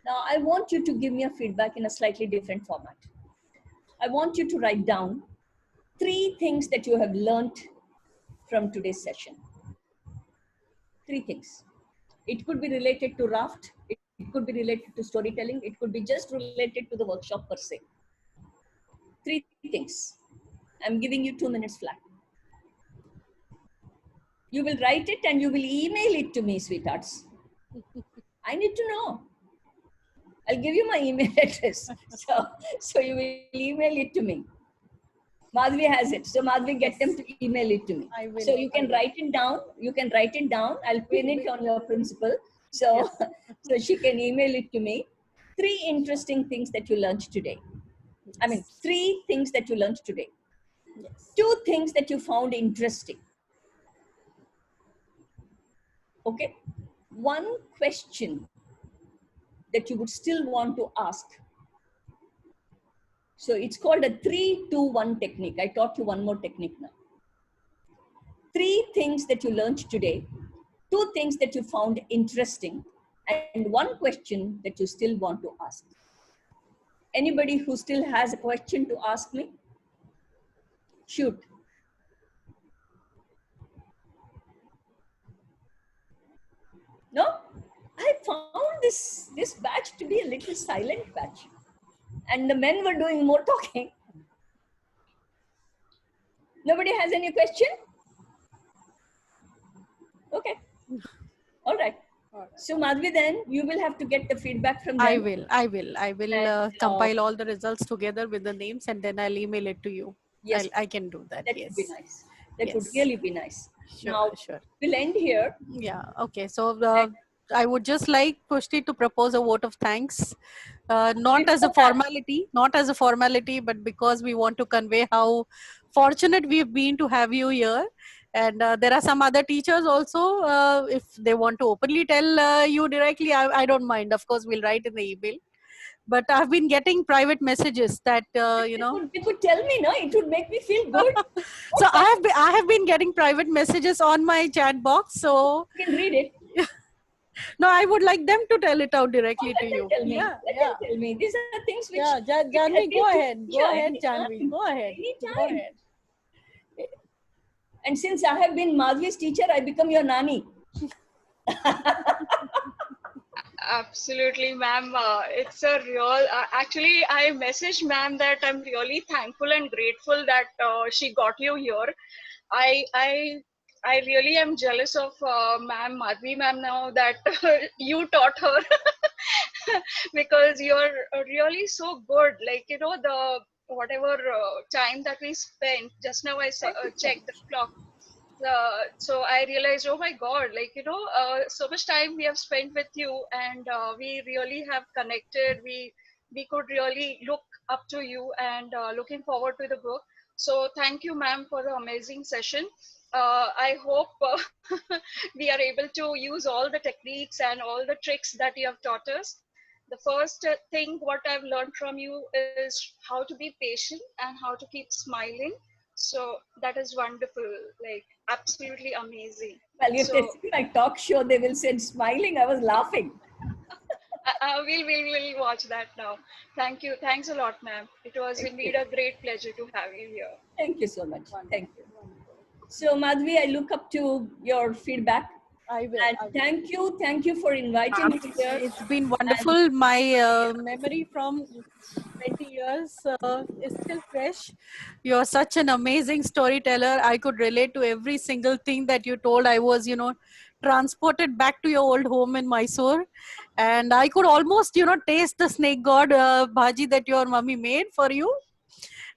Now, I want you to give me a feedback in a slightly different format. I want you to write down 3 things that you have learned from today's session. 3 things. It could be related to raft. It could be related to storytelling. It could be just related to the workshop per se. 3 things. I'm giving you 2 minutes flat. You will write it and you will email it to me, sweethearts. I need to know. I'll give you my email address. So you will email it to me. Madhvi has it. So Madhvi, get them to email it to me. So you can write it down. I'll pin it on your principal. So she can email it to me. 3 interesting things that you learned today. 3 things that you learned today. 2 things that you found interesting. Okay. 1 question that you would still want to ask. So it's called a 3-2-1 technique. I taught you one more technique now. 3 things that you learned today, 2 things that you found interesting, and 1 question that you still want to ask. Anybody who still has a question to ask me? Shoot. No? I found this batch to be a little silent batch. And the men were doing more talking. Nobody has any question? Okay. All right. So Madhvi, then you will have to get the feedback from them. I will compile all the results together with the names, and then I'll email it to you. Yes. I can do that. That would be nice. That would really be nice. Sure. We'll end here. Yeah. Okay. So I would just like Pushti to propose a vote of thanks, not as a formality, but because we want to convey how fortunate we've been to have you here. And there are some other teachers also, if they want to openly tell you directly, I don't mind. Of course, we'll write in the email. But I've been getting private messages that, You could tell me, no? It would make me feel good. So I have been getting private messages on my chat box. So you can read it. No, I would like them to tell it out directly to you. Let them tell me. These are things which... Janvi, go ahead. Go ahead, Janvi. Go ahead. Go ahead. And since I have been Madhvi's teacher, I become your nanny. Absolutely, ma'am. It's a real... actually, I messaged ma'am that I'm really thankful and grateful that she got you here. I really am jealous of ma'am Madhvi ma'am now that you taught her because you're really so good. Like, the whatever time that we spent, just now I checked the clock. So I realized, oh my God, so much time we have spent with you, and we really have connected. We could really look up to you, and looking forward to the book. So thank you, ma'am, for the amazing session. I hope we are able to use all the techniques and all the tricks that you have taught us. The first thing what I've learned from you is how to be patient and how to keep smiling. So that is wonderful, like absolutely amazing. Well, if they see my talk show, they will say smiling. I was laughing. We'll watch that now. Thank you. Thanks a lot, ma'am. It was indeed a great pleasure to have you here. Thank you so much. Thank you. So Madhvi, I look up to your feedback. I will. And thank you for inviting me here. It's been wonderful. My memory from 20 years is still fresh. You're such an amazing storyteller. I could relate to every single thing that you told. I was, transported back to your old home in Mysore, and I could almost, taste the snake god bhaji that your mummy made for you.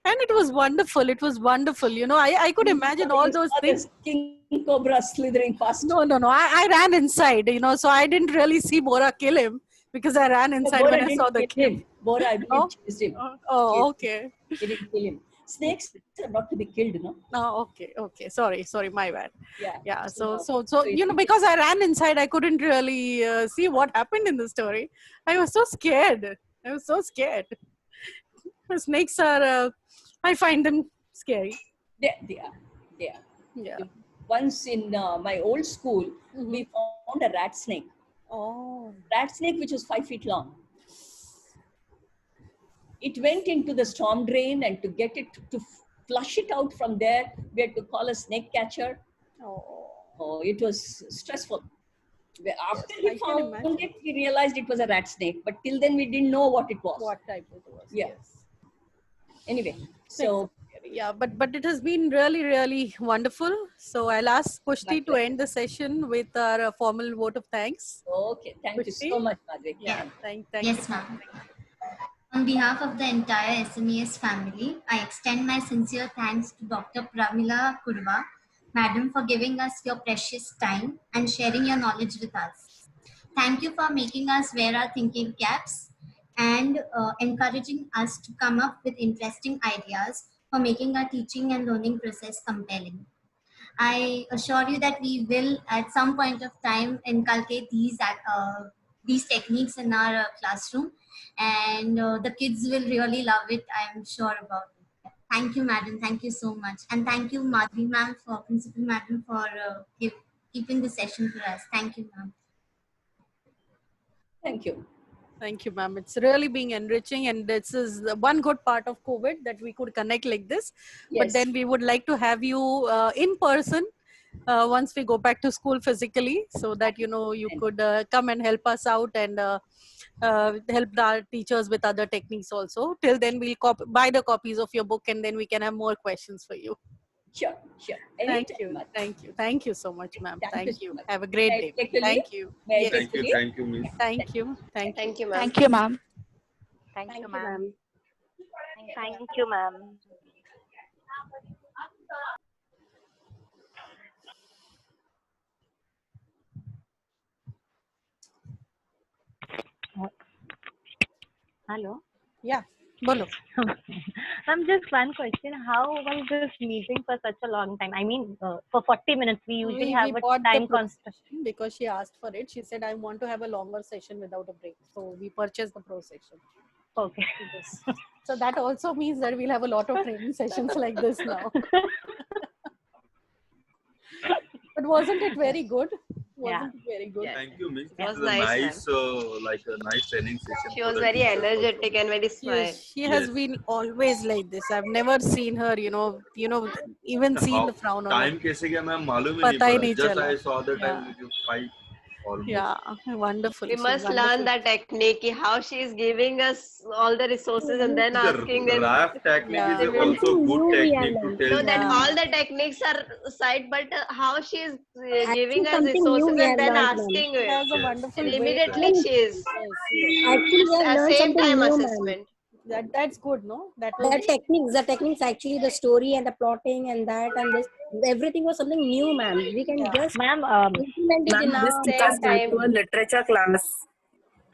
And it was wonderful. It was wonderful. I could imagine all those things. King Cobra slithering past. No. I ran inside, so I didn't really see Bora kill him because I ran inside Bora when I didn't saw the kill kid. him. Bora, I believe, chased him. Oh, okay. He didn't kill him. Snakes are not to be killed, no? Oh, okay. Sorry, my bad. Yeah. So, because I ran inside, I couldn't really see what happened in the story. I was so scared. Snakes are, I find them scary. They are. Yeah. Once in my old school, we found a rat snake. Oh. Rat snake which was 5 feet long. It went into the storm drain, and to get it to flush it out from there, we had to call a snake catcher. Oh, it was stressful. After he found it, he realized it was a rat snake. But till then, we didn't know what it was. What type it was. Yeah. Anyway, so yeah, but it has been really, really wonderful. So I'll ask Pushti to end the session with our formal vote of thanks. Okay, thank you so much, Madhvi. Yeah, thank Yes, ma'am. On behalf of the entire SMES family, I extend my sincere thanks to Dr. Pramila Kurva, Madam, for giving us your precious time and sharing your knowledge with us. Thank you for making us wear our thinking caps and encouraging us to come up with interesting ideas for making our teaching and learning process compelling. I assure you that we will, at some point of time, inculcate these techniques in our classroom, and the kids will really love it. I am sure about it. Thank you, madam. Thank you so much, and thank you, Madhvi ma'am, for principal madam, for keeping the session for us. Thank you, ma'am. Thank you. Thank you, ma'am. It's really being enriching, and this is one good part of COVID that we could connect like this. Yes. But then we would like to have you in person once we go back to school physically, so that you could come and help us out and help our teachers with other techniques also. Till then, we'll buy the copies of your book, and then we can have more questions for you. Sure. Thank you so much, ma'am. Thank you. Have a great day. Thank you. Thank you, miss. Thank you, ma'am. Thank you, ma'am. Thank you, ma'am. Thank you, ma'am. Hello. Yeah. Bolo. Just one question. How was this meeting for such a long time? I mean, for 40 minutes, we usually have a time constraint. Because she asked for it. She said, I want to have a longer session without a break. So we purchased the pro session. Okay. So that also means that we'll have a lot of training sessions like this now. But wasn't it very good? Wasn't it very good? Thank you, miss. It was This is a nice, nice training session. She was very energetic and very smart. Yes, she has been always like this. I've never seen her, even seen the frown on her. Time कैसे गया ma'am मालूम ही पता ही नहीं नहीं पड़ा. Just चला. I saw the time with you 5 almost. Yeah, wonderful. We must learn that technique, how she is giving us all the resources and then asking The them. RAF technique is also good technique to tell No, you. that all the techniques are side, but how she is giving us something resources new we and then have learned, asking ma'am. it. That's a wonderful And way. immediately she is. Actually, we have learned Same something time new, ma'am. assessment. That's good, no? The techniques, actually the story and the plotting and that and this, everything was something new, ma'am. We can just implement it in Ma'am, this our took us back to a literature class.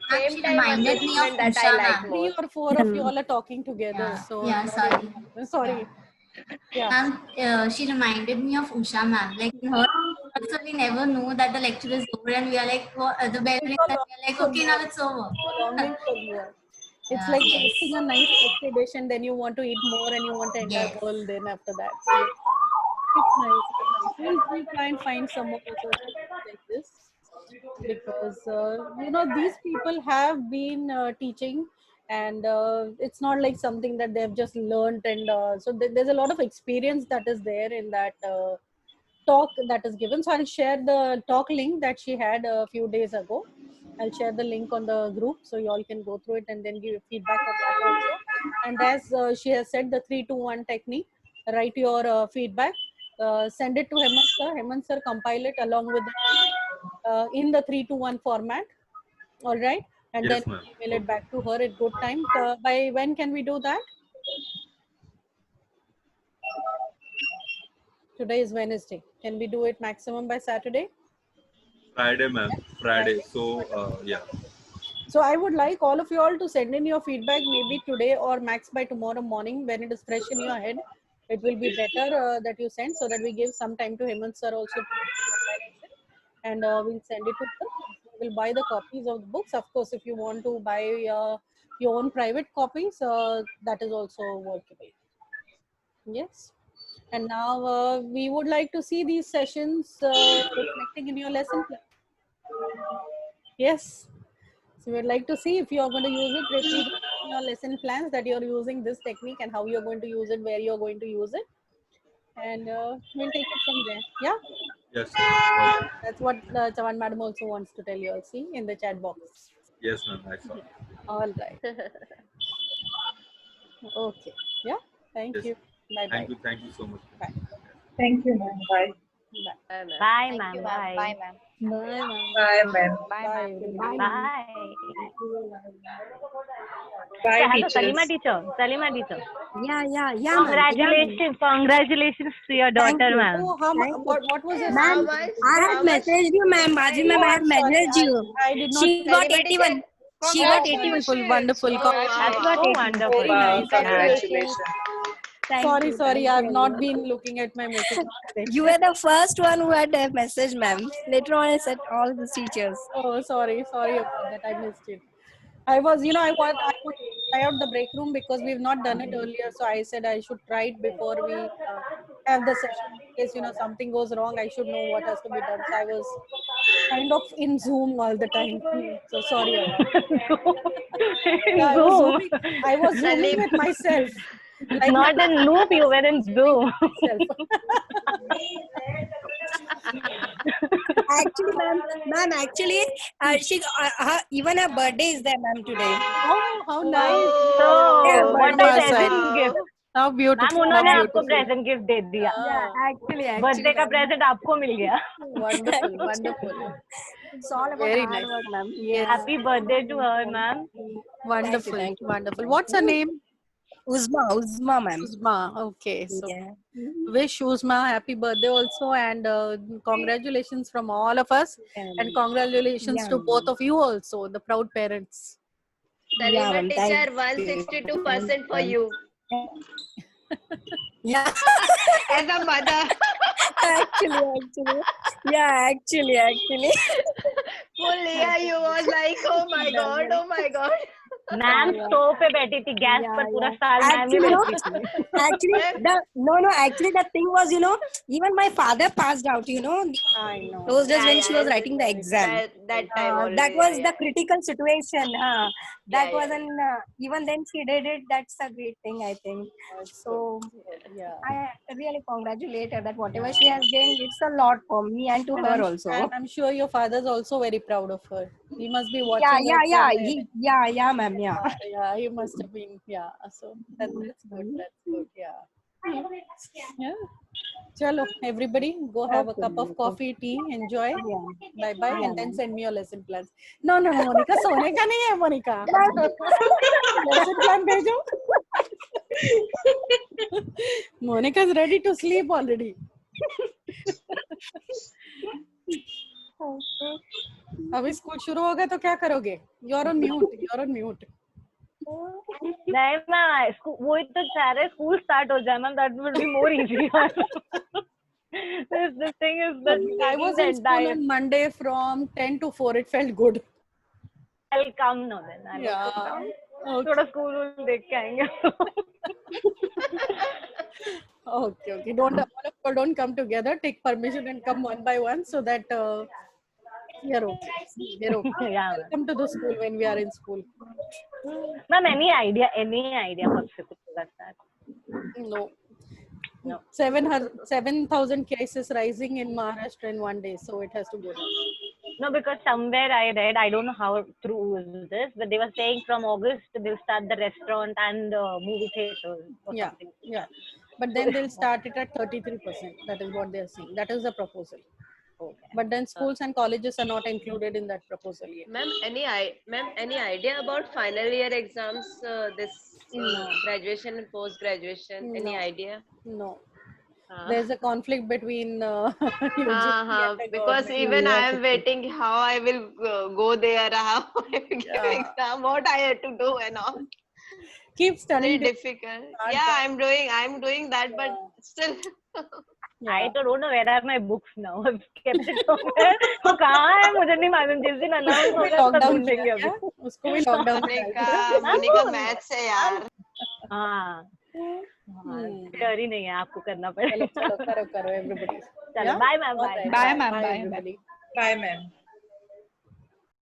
Same time assessment that I like more. 3 or 4 of you all are talking together. So sorry. Yeah. Ma'am, she reminded me of Usha ma'am. Like in her also we never know that the lecture is over and we are like, the bell rings and we are like, okay, now it's over. Longing for more. It's like tasting a nice custard dish and then you want to eat more and you want the entire bowl then after that. So it's nice. We'll try and find some more resources like this because these people have been teaching and it's not like something that they've just learned and so there's a lot of experience that is there in that talk that is given. So I'll share the talk link that she had a few days ago. I'll share the link on the group so you all can go through it and then give feedback on that also. And as she has said, the 3-2-1 technique, write your feedback, send it to Hemant sir. Hemant sir compile it along with the, in the 3-2-1 format. All right. And Yes, then ma'am. mail it back to her at good time. By when can we do that? Today is Wednesday. Can we do it maximum by Saturday? Friday, ma'am. Friday. So, yeah. So I would like all of you all to send in your feedback maybe today or max by tomorrow morning when it is fresh in your head. It will be better that you send so that we give some time to Hemant sir also to comparison, and we'll send it to her. We'll buy the copies of the books. Of course, if you want to buy your own private copies, that is also workable. Yes. And now we would like to see these sessions reflecting in your lesson plan. Yes. So we'd like to see if you are going to use it, reflecting in your lesson plans that you're using this technique and how you're going to use it, where you're going to use it. And we'll take it from there. Yeah? Yes. Okay. That's what Chavan madam also wants to tell you all. See in the chat box. Yes, ma'am. I saw. All right. Okay. Yeah. Thank Yes. you. Bye bye. Thank you so much. Bye. Thank you, ma'am. Bye. Bye. Bye, ma'am. Bye. Bye, ma'am. Bye, ma'am. Bye, ma'am. Bye, ma'am. Bye. Bye. Bye, Hello, teachers. Salima teacher. Salima teacher. Yeah, ma'am. Congratulations. Congratulations to your daughter, ma'am. Oh, what was your Ma'am, I had messaged you, ma'am. Baji ma'am, I had messaged you. I did not. She got 81. She got 81. Wonderful. That's so wonderful. Very nice. Congratulations. Sorry, I've not been looking at my message. You were the first one who had a message, ma'am. Later on, I said all the teachers. Oh, sorry about that. I missed it. I was, I would try out the break room because we've not done it earlier. So I said I should try it before we have the session. In case, something goes wrong, I should know what has to be done. So I was kind of in Zoom all the time. So sorry about that. I was zooming with myself. Like Not in loop, you were in Zoom. Actually, ma'am, she even her birthday is there, ma'am, today. Oh, how nice! So, what a present gift. How beautiful! Ma'am उन्होंने आपको present gift दे दिया. Actually, Birthday का present आपको मिल गया. Wonderful. It's all about Very hard nice. work, ma'am. Yes. Happy birthday to her, ma'am. Wonderful. What's her name? Uzma, ma'am. Uzma. Okay. So Yeah. wish Uzma happy birthday also, and congratulations from all of us, and congratulations to both of you also, the proud parents. Salima ma'am, teacher, thank you. 162% for you. Yeah. As a mother. actually. Yeah, actually. Full year you was like, oh my god. Ma'am stove पे बैठी थी gas पर पूरा साल ma'am ही बैठी थी. Actually, the thing was, even my father passed out, I know. those days when she was writing the exam. That time That was the critical situation. That wasn't, even then she did it. That's a great thing, I think. So, I really congratulate her that whatever she has gained, it's a lot for me and to her also. And I'm sure your father's also very proud of her. He must be watching. Yeah, ma'am. Yeah, he must have been. Yeah, so that's good. Yeah. Chalo, everybody, go have a cup of coffee, tea, enjoy. Bye bye, and then send me your lesson plans. No, Monica, सोने का नहीं है Monica. Lesson plan भेजो. Monica's ready to sleep already. अभी school शुरू होगा तो क्या करोगे? You're on mute. नहीं मैम वही तो चाह रहे स्कूल स्टार्ट हो जाए ma'am. That would be more easier. This thing is that I was in school on Monday from 10 to 4. It felt good. I'll come now then. थोड़ा school देख के आएंगे. Okay. Don't come together. Take permission and come one by one so that we're okay. Yeah. Come to the school when we are in school. Ma'am, any idea for that? No. No. 7,000 cases rising in Maharashtra in one day, so it has to go down. No, because somewhere I read, I don't know how true is this, but they were saying from August they'll start the restaurant and movie theaters or Yeah, something. yeah. But then they'll start it at 33%. That is what they are saying. That is the proposal. Okay. But then schools and colleges are not included in that proposal yet. Ma'am, any idea about final year exams? No. Graduation and post graduation. Any No. idea? No. There's a conflict between UGC and the because government. even I am waiting how I will go there, how I will give exam, what I have to do and all. Keep studying. Very difficult. Yeah, I'm doing that, but still. I don't know where are my books now. I've kept it somewhere. वो कहाँ है मुझे नहीं मालूम. जिस दिन announce होगा तब ढूंढेंगे अभी. उसको भी लॉकडाउन मोनिका मैथ्स है यार. हाँ. कर ही नहीं है, आपको करना पड़ेगा. चलो करो everybody. चलो, bye ma'am, bye. Bye ma'am, bye everybody. Bye ma'am.